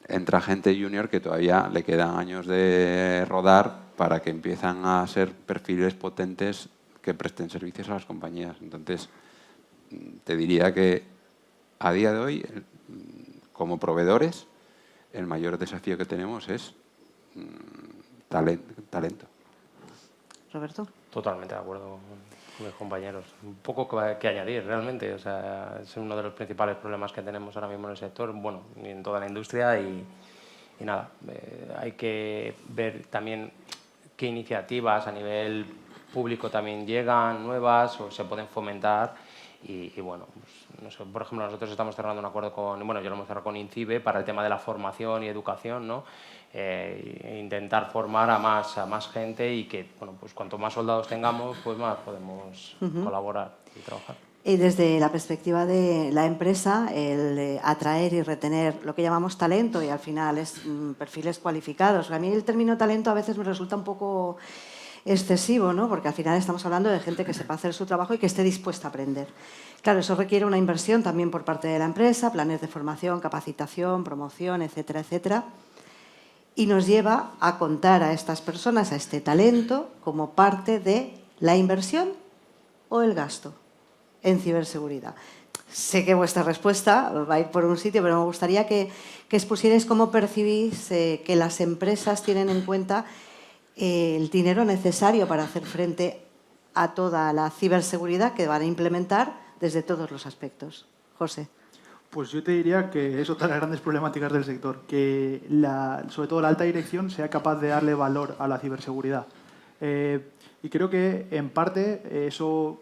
entra gente junior que todavía le quedan años de rodar para que empiezan a ser perfiles potentes que presten servicios a las compañías. Entonces, te diría que a día de hoy, como proveedores, el mayor desafío que tenemos es talento. Roberto. Totalmente de acuerdo con mis compañeros. Un poco que añadir, realmente. O sea, es uno de los principales problemas que tenemos ahora mismo en el sector, bueno, y en toda la industria. Y nada, hay que ver también qué iniciativas a nivel público también llegan, nuevas, o se pueden fomentar. Y bueno, pues, no sé, por ejemplo, nosotros estamos cerrando un acuerdo con, bueno, yo lo hemos cerrado con INCIBE para el tema de la formación y educación, ¿no? Intentar formar a más gente y que, bueno, pues cuanto más soldados tengamos, pues más podemos colaborar y trabajar. Y desde la perspectiva de la empresa, el atraer y retener lo que llamamos talento, y al final es perfiles cualificados. A mí el término talento a veces me resulta un poco excesivo, ¿no? Porque al final estamos hablando de gente que sepa hacer su trabajo y que esté dispuesta a aprender. Claro, eso requiere una inversión también por parte de la empresa, planes de formación, capacitación, promoción, etcétera, etcétera. Y nos lleva a contar a estas personas, a este talento, como parte de la inversión o el gasto en ciberseguridad. Sé que vuestra respuesta va a ir por un sitio, pero me gustaría que expusierais cómo percibís que las empresas tienen en cuenta el dinero necesario para hacer frente a toda la ciberseguridad que van a implementar desde todos los aspectos. José. Pues yo te diría que es otra de las grandes problemáticas del sector, que sobre todo la alta dirección sea capaz de darle valor a la ciberseguridad. Y creo que, en parte, eso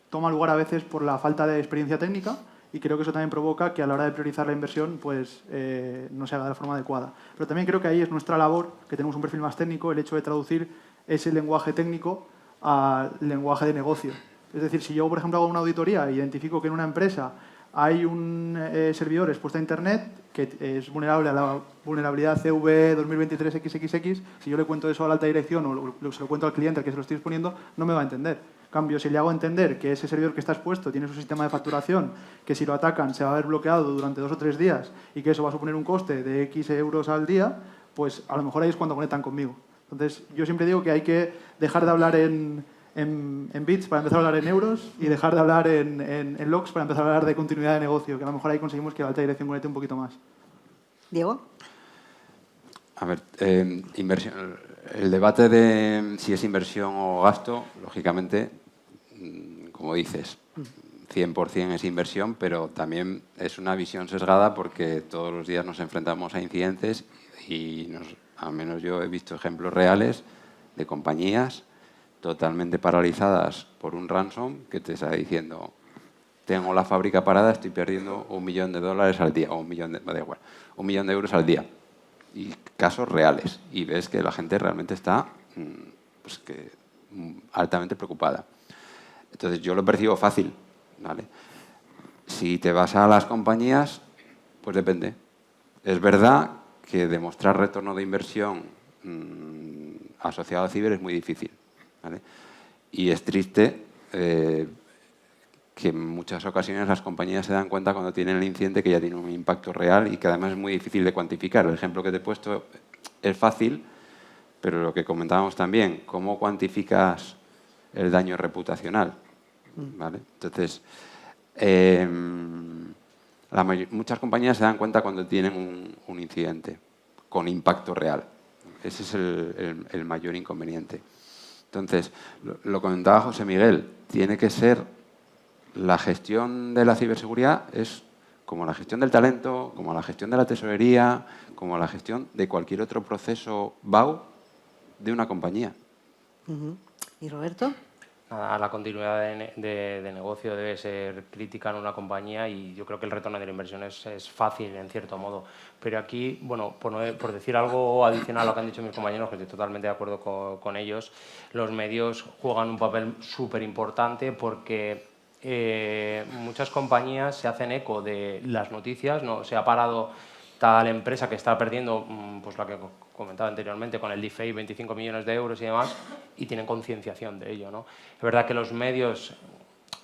toma lugar a veces por la falta de experiencia técnica, y creo que eso también provoca que a la hora de priorizar la inversión pues, no se haga de la forma adecuada. Pero también creo que ahí es nuestra labor, que tenemos un perfil más técnico, el hecho de traducir ese lenguaje técnico al lenguaje de negocio. Es decir, si yo, por ejemplo, hago una auditoría e identifico que en una empresa hay un servidor expuesto a Internet que es vulnerable a la vulnerabilidad CV 2023XXX, si yo le cuento eso a la alta dirección o se lo cuento al cliente al que se lo estoy exponiendo, no me va a entender. En cambio, si le hago entender que ese servidor que está expuesto tiene su sistema de facturación, que si lo atacan se va a ver bloqueado durante 2 o 3 días y que eso va a suponer un coste de X euros al día, pues a lo mejor ahí es cuando conectan conmigo. Entonces, yo siempre digo que hay que dejar de hablar en bits para empezar a hablar en euros y dejar de hablar en logs para empezar a hablar de continuidad de negocio, que a lo mejor ahí conseguimos que la alta dirección conecte un poquito más. Diego. A ver, inversión. El debate de si es inversión o gasto, lógicamente, como dices, 100% es inversión, pero también es una visión sesgada porque todos los días nos enfrentamos a incidentes y al menos yo he visto ejemplos reales de compañías totalmente paralizadas por un ransom que te está diciendo tengo la fábrica parada, estoy perdiendo $1 millón al día, o $1 millón de euros al día. Y casos reales. Y ves que la gente realmente está pues altamente preocupada. Entonces yo lo percibo fácil, ¿vale? Si te vas a las compañías, pues depende. Es verdad que demostrar retorno de inversión asociado a ciber es muy difícil, ¿vale? Y es triste que en muchas ocasiones las compañías se dan cuenta cuando tienen el incidente que ya tiene un impacto real y que además es muy difícil de cuantificar. El ejemplo que te he puesto es fácil, pero lo que comentábamos también, ¿cómo cuantificas el daño reputacional? ¿Vale? Entonces, muchas compañías se dan cuenta cuando tienen un incidente con impacto real. Ese es el mayor inconveniente. Entonces, lo comentaba José Miguel, tiene que ser la gestión de la ciberseguridad es como la gestión del talento, como la gestión de la tesorería, como la gestión de cualquier otro proceso BAU de una compañía. ¿Y Roberto? Nada, la continuidad de negocio debe ser crítica en una compañía y yo creo que el retorno de la inversión es fácil en cierto modo. Pero aquí, bueno, por decir algo adicional a lo que han dicho mis compañeros, que estoy totalmente de acuerdo con ellos, los medios juegan un papel súper importante porque muchas compañías se hacen eco de las noticias, ¿no? Se ha parado tal empresa que está perdiendo, pues la que comentaba anteriormente, con el deepfake 25 millones de euros y demás, y tienen concienciación de ello, ¿no? Es verdad que los medios,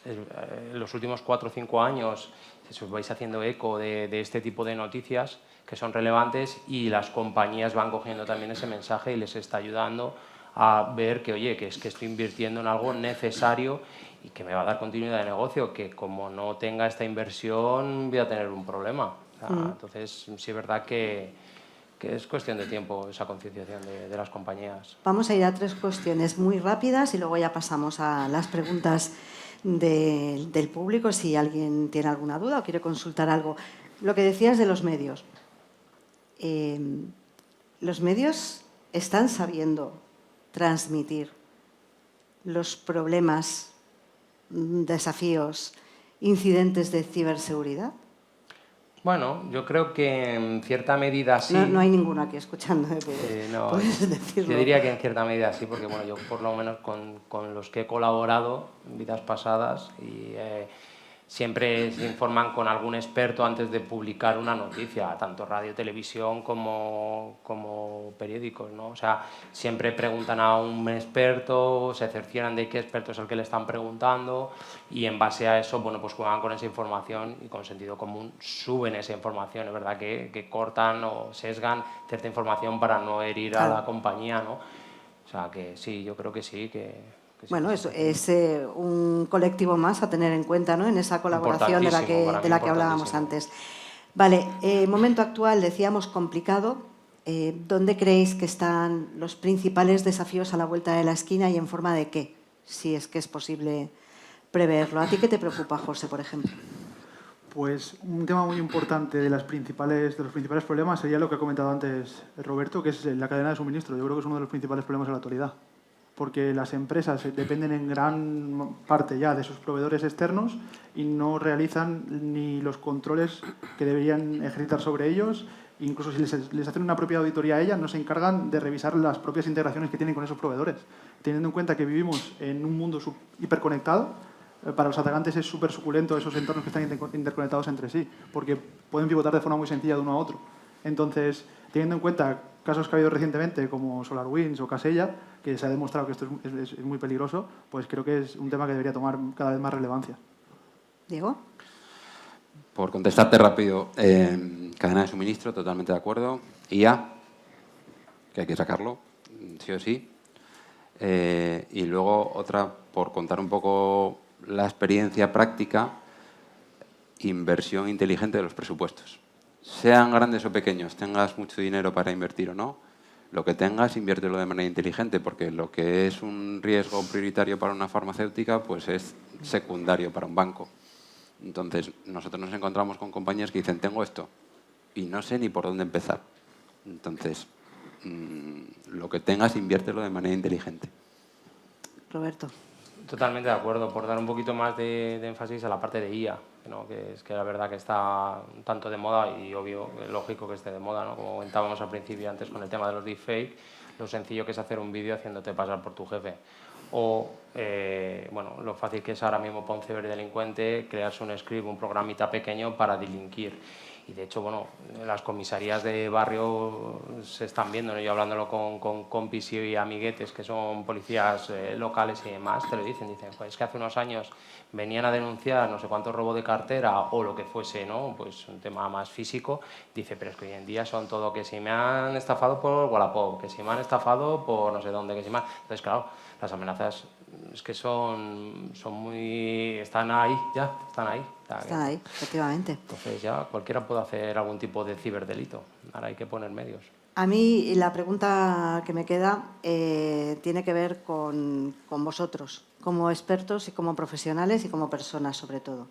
en los últimos 4 o 5 años, os vais haciendo eco de este tipo de noticias que son relevantes y las compañías van cogiendo también ese mensaje y les está ayudando a ver que, oye, que es que estoy invirtiendo en algo necesario y que me va a dar continuidad de negocio, que como no tenga esta inversión voy a tener un problema. O sea, entonces, sí es verdad que es cuestión de tiempo esa concienciación de las compañías. Vamos a ir a 3 cuestiones muy rápidas y luego ya pasamos a las preguntas del público, si alguien tiene alguna duda o quiere consultar algo. Lo que decías de los medios. Los medios están sabiendo transmitir los problemas, desafíos, incidentes de ciberseguridad. Bueno, yo creo que en cierta medida sí. No hay ninguno aquí escuchando. No, puedes decirlo. Yo diría que en cierta medida sí, porque bueno, yo por lo menos con los que he colaborado en vidas pasadas y siempre se informan con algún experto antes de publicar una noticia, tanto radio, televisión como periódicos, ¿no? O sea, siempre preguntan a un experto, se cercioran de qué experto es el que le están preguntando y en base a eso, bueno, pues juegan con esa información y con sentido común suben esa información. Es verdad que cortan o sesgan cierta información para no herir a la compañía, ¿no? O sea, que sí, yo creo que sí, que Bueno, eso es un colectivo más a tener en cuenta, ¿no? En esa colaboración de la que hablábamos antes. Vale, momento actual, decíamos complicado. ¿Dónde creéis que están los principales desafíos a la vuelta de la esquina y en forma de qué? Si es que es posible preverlo. ¿A ti qué te preocupa, José, por ejemplo? Pues un tema muy importante de los principales problemas sería lo que ha comentado antes Roberto, que es la cadena de suministro. Yo creo que es uno de los principales problemas en la actualidad, porque las empresas dependen en gran parte ya de sus proveedores externos y no realizan ni los controles que deberían ejercitar sobre ellos. Incluso si les hacen una propia auditoría a ellas, no se encargan de revisar las propias integraciones que tienen con esos proveedores. Teniendo en cuenta que vivimos en un mundo hiperconectado, para los atacantes es súper suculento esos entornos que están interconectados entre sí, porque pueden pivotar de forma muy sencilla de uno a otro. Entonces, teniendo en cuenta casos que ha habido recientemente, como SolarWinds o Casella, que se ha demostrado que esto es muy peligroso, pues creo que es un tema que debería tomar cada vez más relevancia. Diego. Por contestarte rápido, cadena de suministro, totalmente de acuerdo. IA, que hay que sacarlo, sí o sí. Y luego otra, por contar un poco la experiencia práctica, inversión inteligente de los presupuestos. Sean grandes o pequeños, tengas mucho dinero para invertir o no, lo que tengas, inviértelo de manera inteligente, porque lo que es un riesgo prioritario para una farmacéutica, pues es secundario para un banco. Entonces, nosotros nos encontramos con compañías que dicen, tengo esto, y no sé ni por dónde empezar. Entonces, lo que tengas, inviértelo de manera inteligente. Roberto. Totalmente de acuerdo. Por dar un poquito más de énfasis a la parte de IA, ¿no? Que es que la verdad que está tanto de moda y obvio, lógico que esté de moda, ¿no? Como comentábamos al principio antes con el tema de los deepfake, lo sencillo que es hacer un vídeo haciéndote pasar por tu jefe. O bueno, lo fácil que es ahora mismo para un ciberdelincuente crearse un script, un programita pequeño para delinquir. Y de hecho, bueno, las comisarías de barrio se están viendo, ¿no? Yo hablándolo con compis y amiguetes que son policías locales y demás, te lo dicen, pues es que hace unos años venían a denunciar no sé cuánto robo de cartera o lo que fuese, ¿no? Pues un tema más físico. Dice, pero es que hoy en día son todo que si me han estafado por Wallapop, que si me han estafado por no sé dónde, que si me han... Entonces, claro, las amenazas es que son muy... están ahí, ya, están ahí. Están ahí, efectivamente. Entonces ya cualquiera puede hacer algún tipo de ciberdelito. Ahora hay que poner medios. A mí la pregunta que me queda tiene que ver con vosotros, como expertos y como profesionales y como personas sobre todo.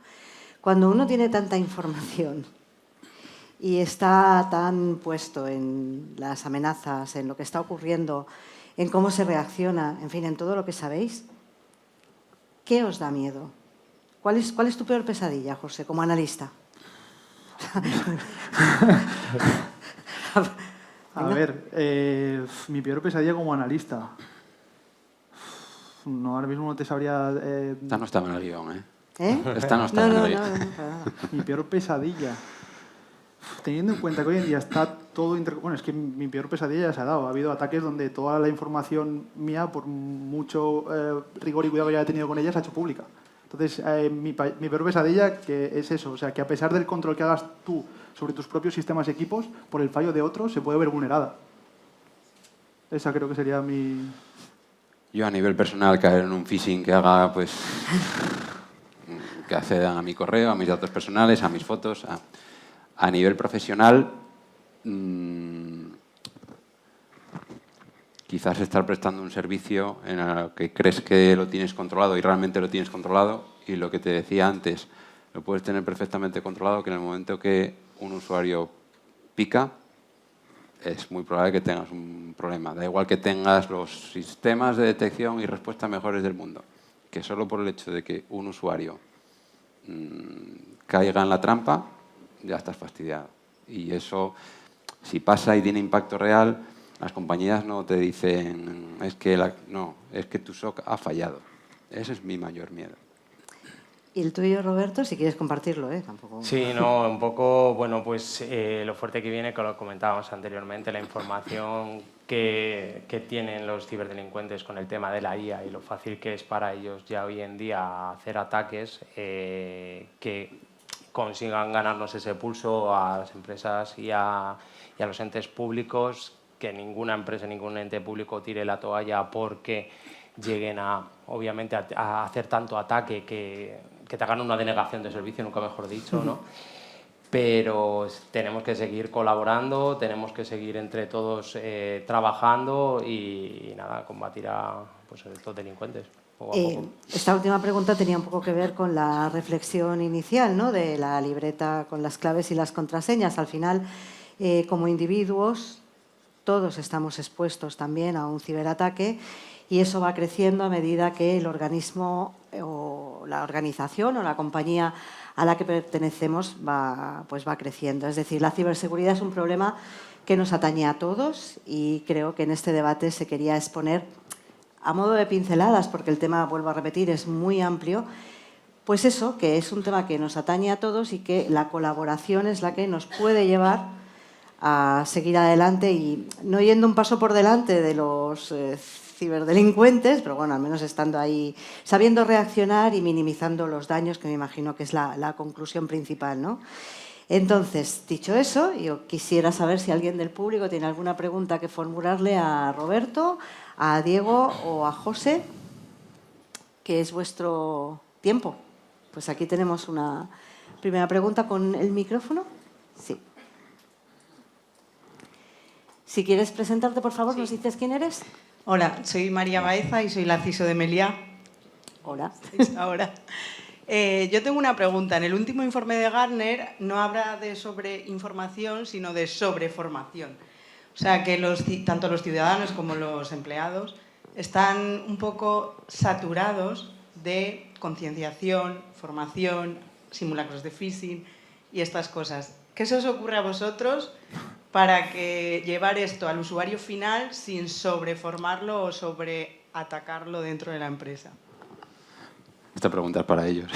Cuando uno tiene tanta información y está tan puesto en las amenazas, en lo que está ocurriendo, en cómo se reacciona, en fin, en todo lo que sabéis, ¿qué os da miedo? ¿Cuál es tu peor pesadilla, José, como analista? A ver, mi peor pesadilla como analista. No, ahora mismo no te sabría... Esta no estaba en el guión, ¿eh? ¿Eh? Esta no estaba en el guión. Mi peor pesadilla. Teniendo en cuenta que hoy en día está todo... Bueno, es que mi peor pesadilla ya se ha dado. Ha habido ataques donde toda la información mía, por mucho rigor y cuidado que haya tenido con ella, se ha hecho pública. Entonces, mi peor pesadilla que es eso, o sea, que a pesar del control que hagas tú sobre tus propios sistemas y equipos, por el fallo de otros se puede ver vulnerada. Esa creo que sería mi... Yo a nivel personal caer en un phishing que haga, pues, que accedan a mi correo, a mis datos personales, a mis fotos. A nivel profesional, quizás estar prestando un servicio en el que crees que lo tienes controlado y realmente lo tienes controlado, y lo que te decía antes, lo puedes tener perfectamente controlado, que en el momento que un usuario pica, es muy probable que tengas un problema. Da igual que tengas los sistemas de detección y respuesta mejores del mundo, que solo por el hecho de que un usuario caiga en la trampa, ya estás fastidiado. Y eso, si pasa y tiene impacto real, las compañías no te dicen, es que tu SOC ha fallado. Ese es mi mayor miedo. Y el tuyo, Roberto, si quieres compartirlo, ¿eh? Tampoco... Sí, no, un poco, bueno, pues lo fuerte que viene, que lo comentábamos anteriormente, la información que tienen los ciberdelincuentes con el tema de la IA y lo fácil que es para ellos ya hoy en día hacer ataques que consigan ganarnos ese pulso a las empresas y a los entes públicos, que ninguna empresa, ningún ente público tire la toalla porque lleguen obviamente a hacer tanto ataque que te hagan una denegación de servicio, nunca mejor dicho, ¿no? Pero tenemos que seguir colaborando, tenemos que seguir entre todos trabajando y nada, combatir a estos delincuentes. Poco a poco. Esta última pregunta tenía un poco que ver con la reflexión inicial, ¿no?, de la libreta con las claves y las contraseñas. Al final, como individuos, todos estamos expuestos también a un ciberataque y eso va creciendo a medida que el organismo o la organización o la compañía a la que pertenecemos va creciendo. Es decir, la ciberseguridad es un problema que nos atañe a todos y creo que en este debate se quería exponer a modo de pinceladas, porque el tema, vuelvo a repetir, es muy amplio, pues eso, que es un tema que nos atañe a todos y que la colaboración es la que nos puede llevar a seguir adelante y no yendo un paso por delante de los ciberdelincuentes, pero bueno, al menos estando ahí, sabiendo reaccionar y minimizando los daños, que me imagino que es la conclusión principal, ¿no? Entonces, dicho eso, yo quisiera saber si alguien del público tiene alguna pregunta que formularle a Roberto, a Diego o a José, que es vuestro tiempo. Pues aquí tenemos una primera pregunta con el micrófono. Sí. Si quieres presentarte, por favor, ¿nos dices quién eres? Hola, soy María Baeza y soy la CISO de Meliá. Hola. Ahora. Yo tengo una pregunta. En el último informe de Gartner no habla de sobreinformación, sino de sobreformación. O sea, que tanto los ciudadanos como los empleados están un poco saturados de concienciación, formación, simulacros de phishing y estas cosas. ¿Qué se os ocurre a vosotros para que llevar esto al usuario final sin sobreformarlo o sobreatacarlo dentro de la empresa? Esta pregunta es para ellos.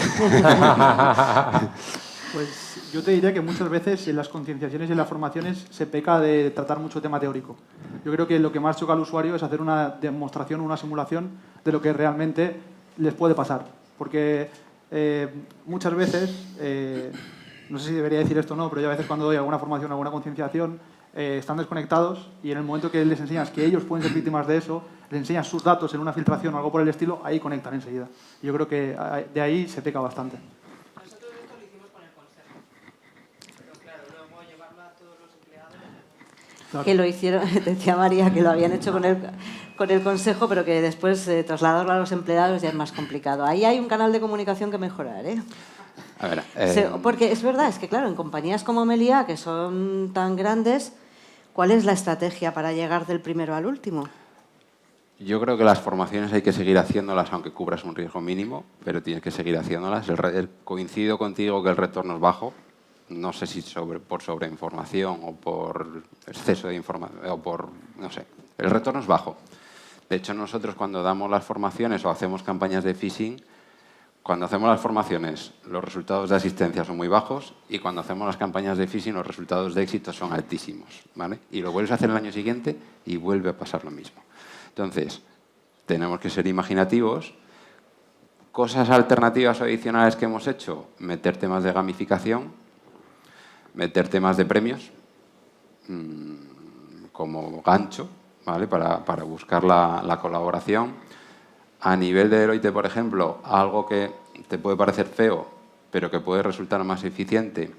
Pues yo te diría que muchas veces en las concienciaciones y en las formaciones se peca de tratar mucho tema teórico. Yo creo que lo que más choca al usuario es hacer una demostración, una simulación de lo que realmente les puede pasar. Porque muchas veces, no sé si debería decir esto o no, pero yo a veces cuando doy alguna formación, alguna concienciación, están desconectados y en el momento que les enseñas que ellos pueden ser víctimas de eso, les enseñas sus datos en una filtración o algo por el estilo, ahí conectan enseguida. Yo creo que de ahí se peca bastante. Nosotros esto lo hicimos con el consejo. Pero claro, luego llevarlo a todos los empleados... Claro. Que lo hicieron, decía María, que lo habían hecho con el consejo, pero que después trasladarlo a los empleados ya es más complicado. Ahí hay un canal de comunicación que mejorar, ¿eh? A ver, porque es verdad, es que claro, en compañías como Meliá, que son tan grandes, ¿cuál es la estrategia para llegar del primero al último? yo creo que las formaciones hay que seguir haciéndolas aunque cubras un riesgo mínimo, pero tienes que seguir haciéndolas. Coincido contigo que el retorno es bajo. No sé si por sobreinformación o por exceso de información o por... no sé. El retorno es bajo. De hecho, nosotros cuando damos las formaciones o hacemos campañas de phishing, cuando hacemos las formaciones los resultados de asistencia son muy bajos y cuando hacemos las campañas de phishing los resultados de éxito son altísimos, ¿vale? Y lo vuelves a hacer el año siguiente y vuelve a pasar lo mismo. Entonces, tenemos que ser imaginativos. Cosas alternativas o adicionales que hemos hecho, meter temas de gamificación, meter temas de premios, como gancho, ¿vale? Para buscar la colaboración. A nivel de Deloitte, por ejemplo, algo que te puede parecer feo, pero que puede resultar más eficiente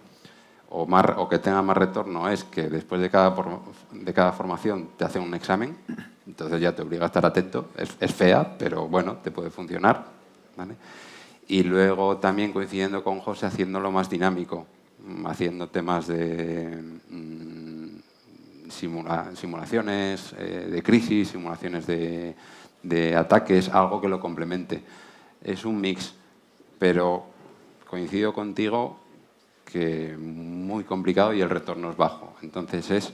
o que tenga más retorno, es que después de cada formación te hacen un examen, entonces ya te obliga a estar atento. Es fea, pero bueno, te puede funcionar, ¿vale? Y luego también coincidiendo con José, haciéndolo más dinámico, haciendo temas de simulaciones de crisis, simulaciones de ataques, algo que lo complemente. Es un mix, pero coincido contigo que muy complicado y el retorno es bajo. Entonces es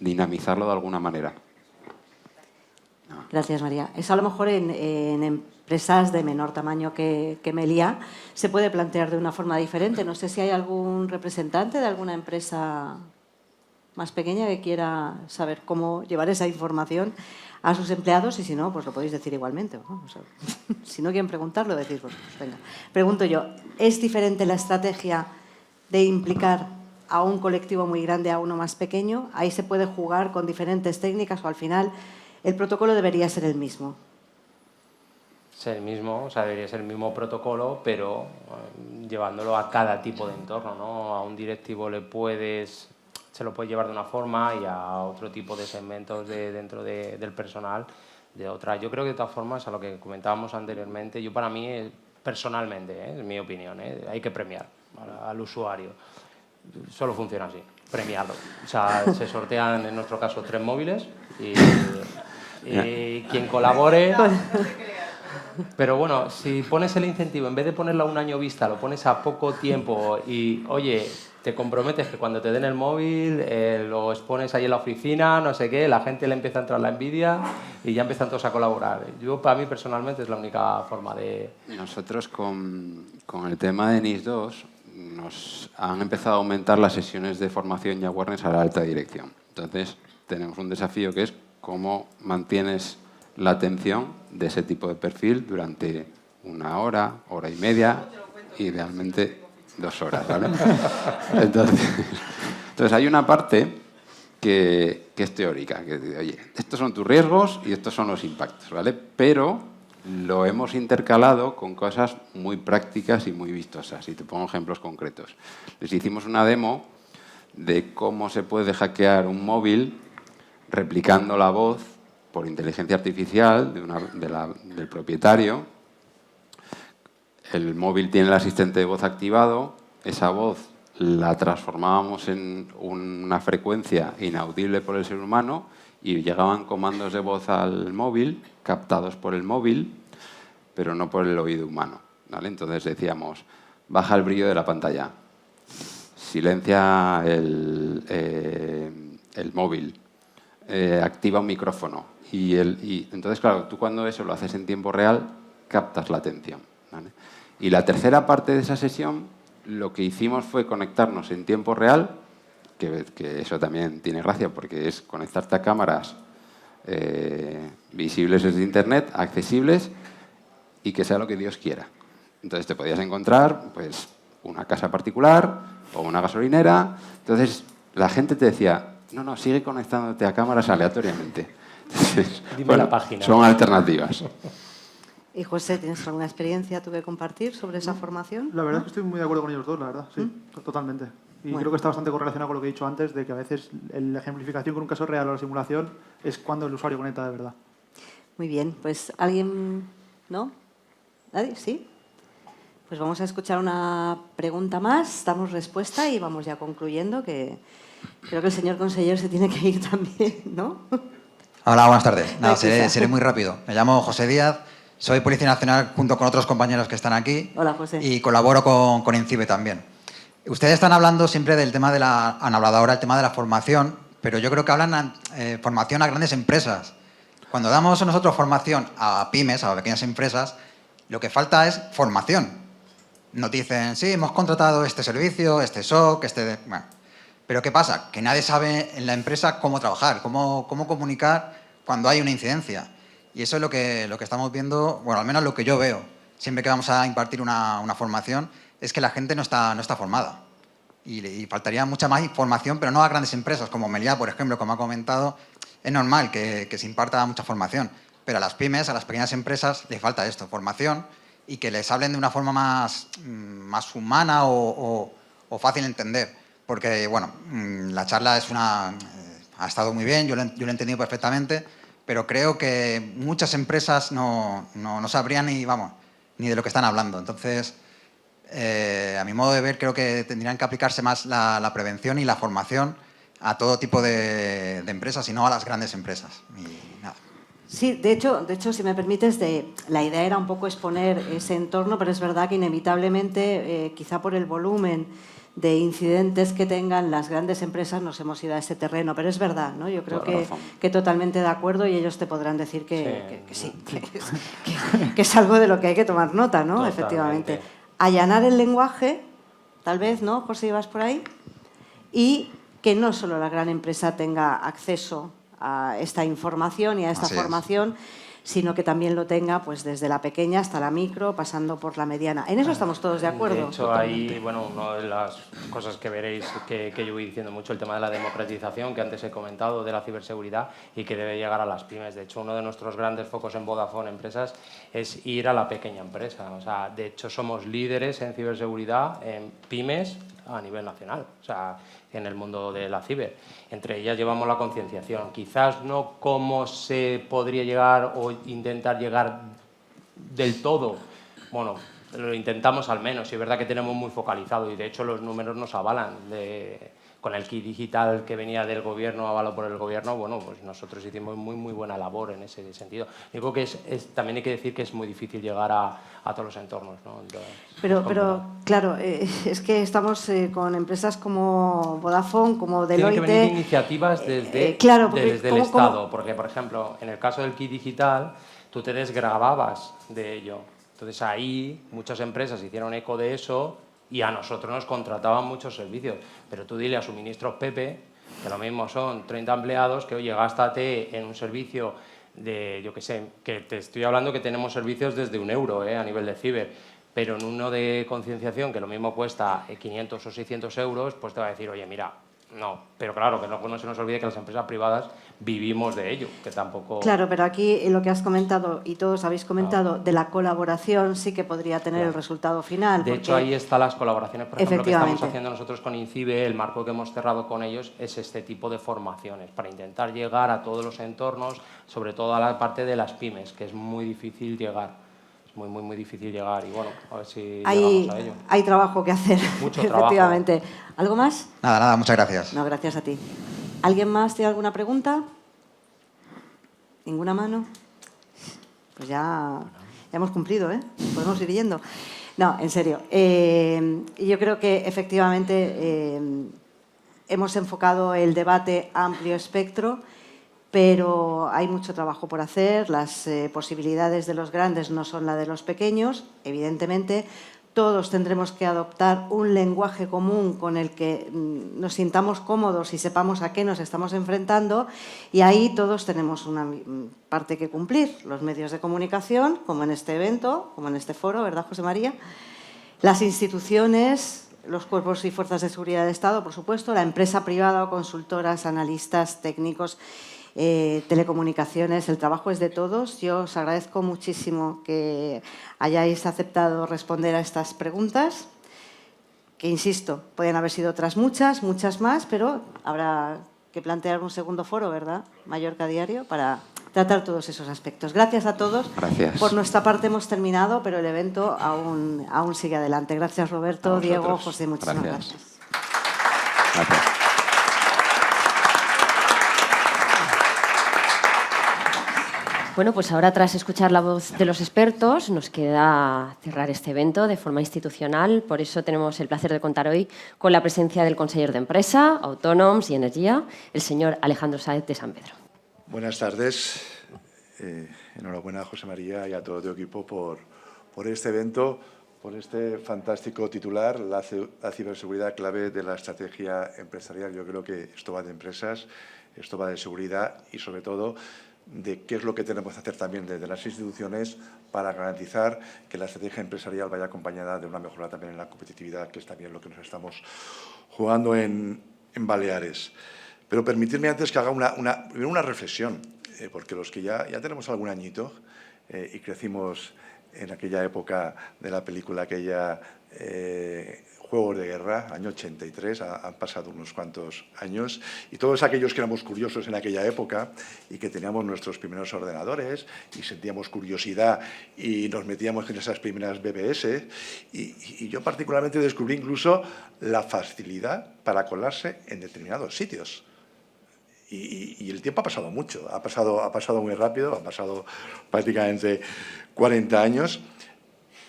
dinamizarlo de alguna manera. Gracias, María. Eso a lo mejor en empresas de menor tamaño que Meliá se puede plantear de una forma diferente. No sé si hay algún representante de alguna empresa más pequeña que quiera saber cómo llevar esa información a sus empleados, y si no, pues lo podéis decir igualmente, ¿no? O sea, si no quieren preguntarlo, decís, pues venga. Pregunto yo, ¿es diferente la estrategia de implicar a un colectivo muy grande a uno más pequeño? Ahí se puede jugar con diferentes técnicas o al final el protocolo debería ser el mismo. es el mismo, o sea, debería ser el mismo protocolo, pero llevándolo a cada tipo de entorno, ¿no? A un directivo se lo puedes llevar de una forma y a otro tipo de segmentos dentro del personal de otra. Yo creo que de todas formas, a lo que comentábamos anteriormente, yo para mí, personalmente, es mi opinión, hay que premiar al usuario. Solo funciona así, premiarlo. O sea, se sortean en nuestro caso 3 móviles y quien colabore... Pero bueno, si pones el incentivo, en vez de ponerlo a un año vista, lo pones a poco tiempo y, oye, te comprometes que cuando te den el móvil lo expones ahí en la oficina, no sé qué, la gente le empieza a entrar la envidia y ya empiezan todos a colaborar. Yo, para mí, personalmente, es la única forma de... Nosotros, con el tema de NIS 2, nos han empezado a aumentar las sesiones de formación y awareness a la alta dirección. Entonces, tenemos un desafío que es cómo mantienes la atención de ese tipo de perfil durante 1 hora, hora y media, idealmente 2 horas, ¿vale? Entonces hay una parte que es teórica, que dice, oye, estos son tus riesgos y estos son los impactos, ¿vale? Pero lo hemos intercalado con cosas muy prácticas y muy vistosas. Y te pongo ejemplos concretos. Les hicimos una demo de cómo se puede hackear un móvil replicando la voz por inteligencia artificial del propietario. El móvil tiene el asistente de voz activado, esa voz la transformábamos en una frecuencia inaudible por el ser humano y llegaban comandos de voz al móvil, captados por el móvil, pero no por el oído humano, ¿vale? Entonces decíamos, baja el brillo de la pantalla, silencia el móvil, activa un micrófono. Y entonces, claro, tú cuando eso lo haces en tiempo real, captas la atención, ¿vale? Y la tercera parte de esa sesión, lo que hicimos fue conectarnos en tiempo real, que eso también tiene gracia porque es conectarte a cámaras visibles desde Internet, accesibles, y que sea lo que Dios quiera. Entonces te podías encontrar pues, una casa particular o una gasolinera. Entonces la gente te decía, no, sigue conectándote a cámaras aleatoriamente. Entonces, Dime la página. Son alternativas. Y José, ¿tienes alguna experiencia tú que compartir sobre esa formación? La verdad es que estoy muy de acuerdo con ellos dos, la verdad, sí, totalmente. Y Bueno. creo que está bastante correlacionado con lo que he dicho antes, de que a veces la ejemplificación con un caso real o la simulación es cuando el usuario conecta de verdad. Muy bien, pues ¿alguien? ¿No? ¿Nadie? ¿Sí? Pues vamos a escuchar una pregunta más, damos respuesta y vamos ya concluyendo, que creo que el señor consejero se tiene que ir también, ¿no? Hola, buenas tardes. Nada, Aquí seré muy rápido. Me llamo José Díaz, soy Policía Nacional junto con otros compañeros que están aquí. Hola, José. Y colaboro con INCIBE también. Ustedes están hablando siempre del tema han hablado ahora el tema de la formación, pero yo creo que hablan formación a grandes empresas. Cuando damos nosotros formación a pymes, a pequeñas empresas, lo que falta es formación. Nos dicen, sí, hemos contratado este servicio, este SOC, Bueno, pero ¿qué pasa? Que nadie sabe en la empresa cómo trabajar, cómo comunicar cuando hay una incidencia. Y eso es lo que estamos viendo, bueno, al menos lo que yo veo. Siempre que vamos a impartir una formación, es que la gente no está formada. Y faltaría mucha más información, pero no a grandes empresas, como Meliá, por ejemplo, como ha comentado. Es normal que se imparta mucha formación, pero a las pymes, a las pequeñas empresas, les falta esto, formación, y que les hablen de una forma más humana o fácil de entender. Porque, bueno, la charla ha estado muy bien, yo lo he entendido perfectamente, pero creo que muchas empresas no sabrían ni de lo que están hablando. Entonces, a mi modo de ver, creo que tendrían que aplicarse más la prevención y la formación a todo tipo de empresas y no a las grandes empresas. Y nada. Sí, de hecho, si me permites, la idea era un poco exponer ese entorno, pero es verdad que inevitablemente, quizá por el volumen de incidentes que tengan las grandes empresas, nos hemos ido a este terreno. Pero es verdad, ¿no? Yo creo que totalmente de acuerdo y ellos te podrán decir que sí, que es algo de lo que hay que tomar nota, ¿no? Totalmente. Efectivamente. Allanar el lenguaje, tal vez, ¿no? José, ¿ibas por ahí? Y que no solo la gran empresa tenga acceso a esta información y a esta formación, sino que también lo tenga pues desde la pequeña hasta la micro, pasando por la mediana. En eso estamos todos de acuerdo. De hecho, ahí, bueno, una de las cosas que veréis que yo voy diciendo mucho, el tema de la democratización que antes he comentado, de la ciberseguridad y que debe llegar a las pymes. De hecho, uno de nuestros grandes focos en Vodafone Empresas es ir a la pequeña empresa. O sea, de hecho, somos líderes en ciberseguridad en pymes a nivel nacional, o sea, en el mundo de la ciber. Entre ellas llevamos la concienciación. Quizás no cómo se podría llegar o intentar llegar del todo. Bueno, lo intentamos al menos, y es verdad que tenemos muy focalizado y de hecho los números nos avalan. Con el kit digital que venía del gobierno, avalado por el gobierno, bueno, pues nosotros hicimos muy buena labor en ese sentido. Digo que también hay que decir que es muy difícil llegar a todos los entornos, ¿no? Entonces, pero claro, es que estamos con empresas como Vodafone, como Deloitte... Tienen que venir iniciativas desde el Estado, porque, por ejemplo, en el caso del kit digital, tú te desgrababas de ello. Entonces, ahí muchas empresas hicieron eco de eso y a nosotros nos contrataban muchos servicios. Pero tú dile a Suministros Pepe, que lo mismo son 30 empleados, que oye, gástate en un servicio de, yo qué sé, que te estoy hablando que tenemos servicios desde €1 a nivel de ciber, pero en uno de concienciación, que lo mismo cuesta 500 o 600 euros, pues te va a decir, oye, mira, no. Pero claro, que no se nos olvide que las empresas privadas vivimos de ello, que tampoco... Claro, pero aquí lo que has comentado y todos habéis comentado de la colaboración sí que podría tener el resultado final. De hecho, ahí están las colaboraciones. Por ejemplo, lo que estamos haciendo nosotros con INCIBE, el marco que hemos cerrado con ellos, es este tipo de formaciones para intentar llegar a todos los entornos, sobre todo a la parte de las pymes, que es muy difícil llegar. Es muy difícil llegar y bueno, a ver si llegamos a ello. Hay trabajo que hacer, Mucho efectivamente. trabajo. ¿Algo más? Nada, muchas gracias. No, gracias a ti. ¿Alguien más tiene alguna pregunta? ¿Ninguna mano? Pues ya hemos cumplido, ¿eh? Podemos ir yendo. No, en serio. Yo creo que efectivamente hemos enfocado el debate a amplio espectro, pero hay mucho trabajo por hacer. Las posibilidades de los grandes no son las de los pequeños, evidentemente. Todos tendremos que adoptar un lenguaje común con el que nos sintamos cómodos y sepamos a qué nos estamos enfrentando, y ahí todos tenemos una parte que cumplir. Los medios de comunicación, como en este evento, como en este foro, ¿verdad, José María? Las instituciones, los cuerpos y fuerzas de seguridad de Estado, por supuesto, la empresa privada o consultoras, analistas, técnicos, telecomunicaciones. El trabajo es de todos. Yo os agradezco muchísimo que hayáis aceptado responder a estas preguntas, que, insisto, pueden haber sido otras muchas más, pero habrá que plantear un segundo foro, ¿verdad? Mallorca Diario, para tratar todos esos aspectos. Gracias a todos. Gracias. Por nuestra parte hemos terminado, pero el evento aún sigue adelante. Gracias, Roberto, Diego, José, muchísimas gracias. Gracias. Bueno, pues ahora, tras escuchar la voz de los expertos, nos queda cerrar este evento de forma institucional. Por eso tenemos el placer de contar hoy con la presencia del conseller de Empresa, Autónoms y Energía, el señor Alejandro Sáez de San Pedro. Buenas tardes. Enhorabuena a José María y a todo tu equipo por este evento, por este fantástico titular, la ciberseguridad clave de la estrategia empresarial. Yo creo que esto va de empresas, esto va de seguridad y, sobre todo, de qué es lo que tenemos que hacer también desde las instituciones para garantizar que la estrategia empresarial vaya acompañada de una mejora también en la competitividad, que es también lo que nos estamos jugando en Baleares. Pero permitidme antes que haga una reflexión, porque los que ya tenemos algún añito y crecimos en aquella época de la película, aquella Juegos de Guerra, año 83, han pasado unos cuantos años, y todos aquellos que éramos curiosos en aquella época y que teníamos nuestros primeros ordenadores y sentíamos curiosidad y nos metíamos en esas primeras BBS, y yo particularmente descubrí incluso la facilidad para colarse en determinados sitios. Y el tiempo ha pasado mucho, ha pasado muy rápido, han pasado prácticamente 40 años,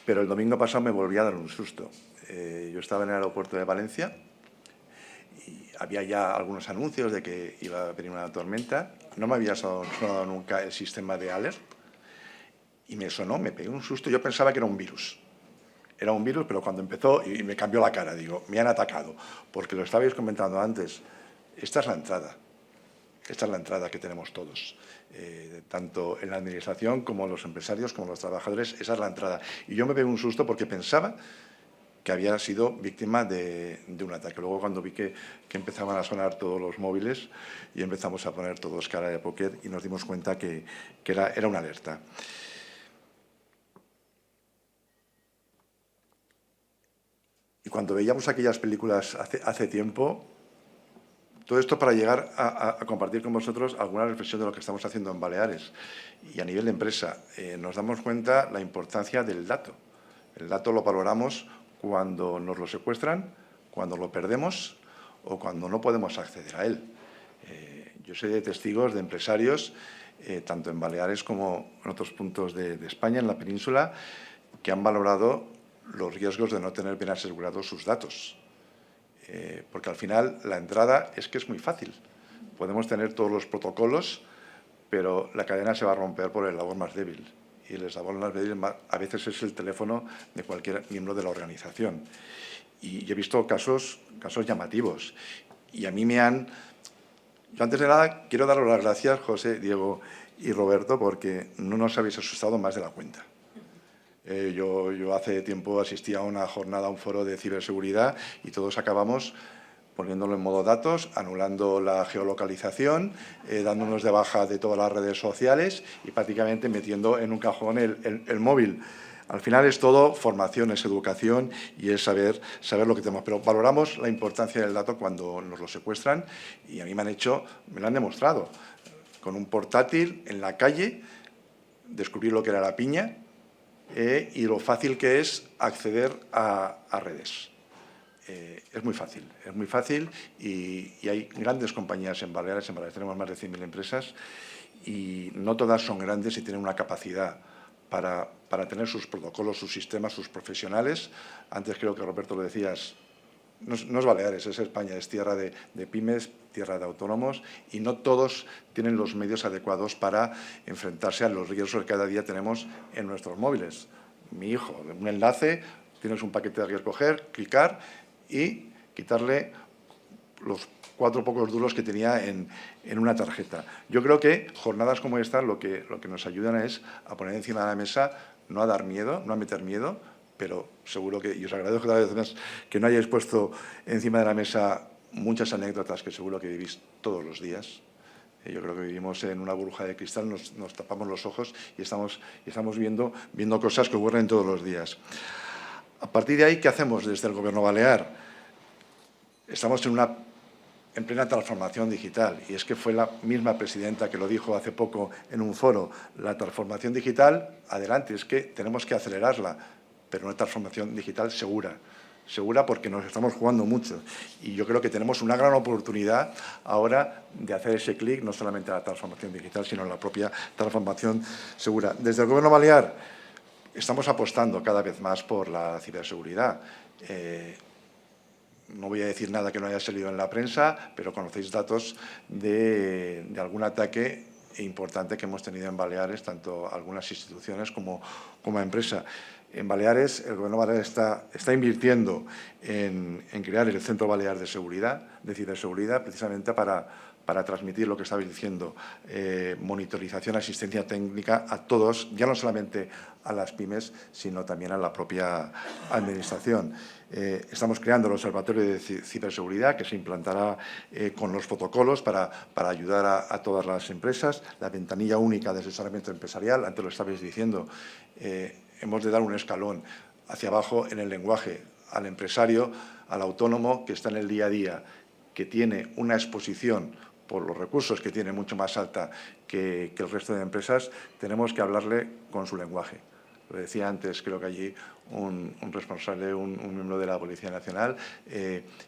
pero el domingo pasado me volví a dar un susto. Yo estaba en el aeropuerto de Valencia y había ya algunos anuncios de que iba a venir una tormenta. No me había sonado nunca el sistema de alert y me sonó, me pegué un susto. Yo pensaba que era un virus. Era un virus, pero cuando empezó y me cambió la cara, digo, me han atacado. Porque lo estabais comentando antes, esta es la entrada. esta es la entrada que tenemos todos, tanto en la administración como los empresarios, como los trabajadores, esa es la entrada. Y yo me pegué un susto porque pensaba que había sido víctima de un ataque. Luego, cuando vi que empezaban a sonar todos los móviles y empezamos a poner todos cara de póker y nos dimos cuenta que era una alerta. Y cuando veíamos aquellas películas hace tiempo, todo esto para llegar a compartir con vosotros alguna reflexión de lo que estamos haciendo en Baleares. Y a nivel de empresa, nos damos cuenta la importancia del dato. El dato lo valoramos cuando nos lo secuestran, cuando lo perdemos o cuando no podemos acceder a él. Yo sé de testigos de empresarios, tanto en Baleares como en otros puntos de España, en la península, que han valorado los riesgos de no tener bien asegurados sus datos. Porque al final la entrada es que es muy fácil. Podemos tener todos los protocolos, pero la cadena se va a romper por el eslabón más débil. Y el eslabón más débil a veces es el teléfono de cualquier miembro de la organización. Y yo he visto casos llamativos. Y a mí me han... Yo antes de nada quiero daros las gracias, José, Diego y Roberto, porque no nos habéis asustado más de la cuenta. Yo hace tiempo asistí a una jornada, a un foro de ciberseguridad y todos acabamos poniéndolo en modo datos, anulando la geolocalización, dándonos de baja de todas las redes sociales y prácticamente metiendo en un cajón el móvil. Al final es todo formación, es educación y es saber lo que tenemos. Pero valoramos la importancia del dato cuando nos lo secuestran y a mí me lo han demostrado. Con un portátil en la calle, descubrir lo que era la piña y lo fácil que es acceder a redes. Es muy fácil y hay grandes compañías en Baleares. En Baleares tenemos más de 100.000 empresas y no todas son grandes y tienen una capacidad para tener sus protocolos, sus sistemas, sus profesionales. Antes creo que Roberto lo decías, no es Baleares, es España, es tierra de pymes, tierra de autónomos y no todos tienen los medios adecuados para enfrentarse a los riesgos que cada día tenemos en nuestros móviles. Mi hijo, un enlace, tienes un paquete que coger, clicar y quitarle los 4 pocos duros que tenía en una tarjeta. Yo creo que jornadas como esta lo que nos ayudan es a poner encima de la mesa, no a dar miedo, no a meter miedo, pero seguro que, y os agradezco cada vez más que no hayáis puesto encima de la mesa muchas anécdotas que seguro que vivís todos los días. Yo creo que vivimos en una burbuja de cristal, nos tapamos los ojos y estamos viendo cosas que ocurren todos los días. A partir de ahí, ¿qué hacemos desde el Gobierno balear? Estamos en plena transformación digital y es que fue la misma presidenta que lo dijo hace poco en un foro. La transformación digital, adelante, es que tenemos que acelerarla, pero una transformación digital segura porque nos estamos jugando mucho y yo creo que tenemos una gran oportunidad ahora de hacer ese clic, no solamente a la transformación digital, sino a la propia transformación segura. Desde el Gobierno balear estamos apostando cada vez más por la ciberseguridad. No voy a decir nada que no haya salido en la prensa, pero conocéis datos de algún ataque importante que hemos tenido en Baleares, tanto algunas instituciones como empresa. En Baleares, el Gobierno balear está invirtiendo en crear el Centro Balear de Ciberseguridad, precisamente para transmitir lo que estabais diciendo, monitorización, asistencia técnica a todos, ya no solamente a las pymes, sino también a la propia administración. Estamos creando el Observatorio de Ciberseguridad, que se implantará con los protocolos para ayudar a todas las empresas, la ventanilla única de asesoramiento empresarial, antes lo estabais diciendo, hemos de dar un escalón hacia abajo en el lenguaje, al empresario, al autónomo que está en el día a día, que tiene una exposición por los recursos que tiene mucho más alta que el resto de empresas, tenemos que hablarle con su lenguaje. Lo decía antes, creo que allí un responsable, un miembro de la Policía Nacional,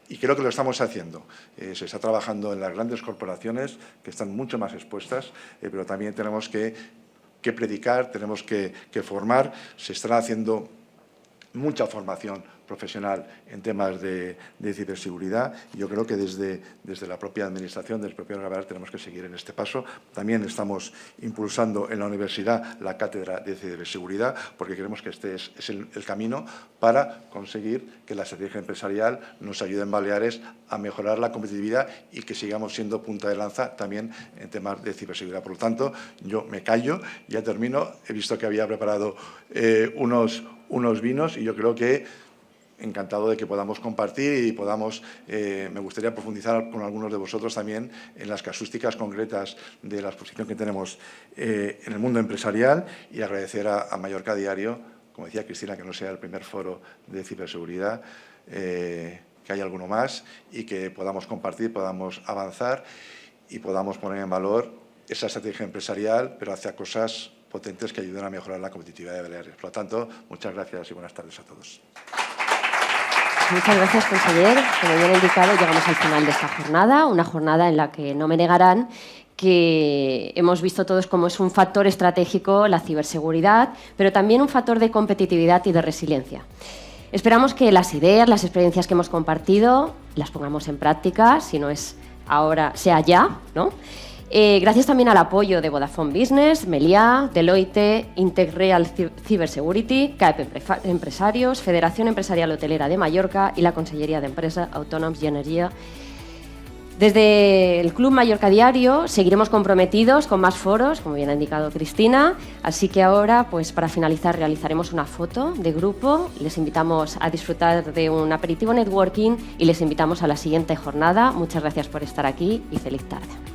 y creo que lo estamos haciendo. Se está trabajando en las grandes corporaciones que están mucho más expuestas, pero también tenemos que predicar, tenemos que formar. Se estará haciendo mucha formación profesional en temas de ciberseguridad. Yo creo que desde la propia Administración, desde el propio Balear, tenemos que seguir en este paso. También estamos impulsando en la universidad la cátedra de ciberseguridad, porque creemos que este es el camino para conseguir que la estrategia empresarial nos ayude en Baleares a mejorar la competitividad y que sigamos siendo punta de lanza también en temas de ciberseguridad. Por lo tanto, yo me callo, ya termino. He visto que había preparado unos vinos y yo creo que encantado de que podamos compartir y podamos, me gustaría profundizar con algunos de vosotros también en las casuísticas concretas de la exposición que tenemos en el mundo empresarial, y agradecer a Mallorca Diario, como decía Cristina, que no sea el primer foro de ciberseguridad, que haya alguno más y que podamos compartir, podamos avanzar y podamos poner en valor esa estrategia empresarial, pero hacia cosas potentes que ayuden a mejorar la competitividad de Baleares. Por lo tanto, muchas gracias y buenas tardes a todos. Muchas gracias, conseller. Como bien he indicado, llegamos al final de esta jornada, una jornada en la que no me negarán que hemos visto todos cómo es un factor estratégico la ciberseguridad, pero también un factor de competitividad y de resiliencia. Esperamos que las ideas, las experiencias que hemos compartido, las pongamos en práctica, si no es ahora, sea ya, ¿no? Gracias también al apoyo de Vodafone Business, Meliá, Deloitte, Interreal Cybersecurity, CAEP Empresarios, Federación Empresarial Hotelera de Mallorca y la Consellería de Empresa, Autònoms y Energía. Desde el Club Mallorca Diario seguiremos comprometidos con más foros, como bien ha indicado Cristina, así que ahora, pues para finalizar, realizaremos una foto de grupo. Les invitamos a disfrutar de un aperitivo networking y les invitamos a la siguiente jornada. Muchas gracias por estar aquí y feliz tarde.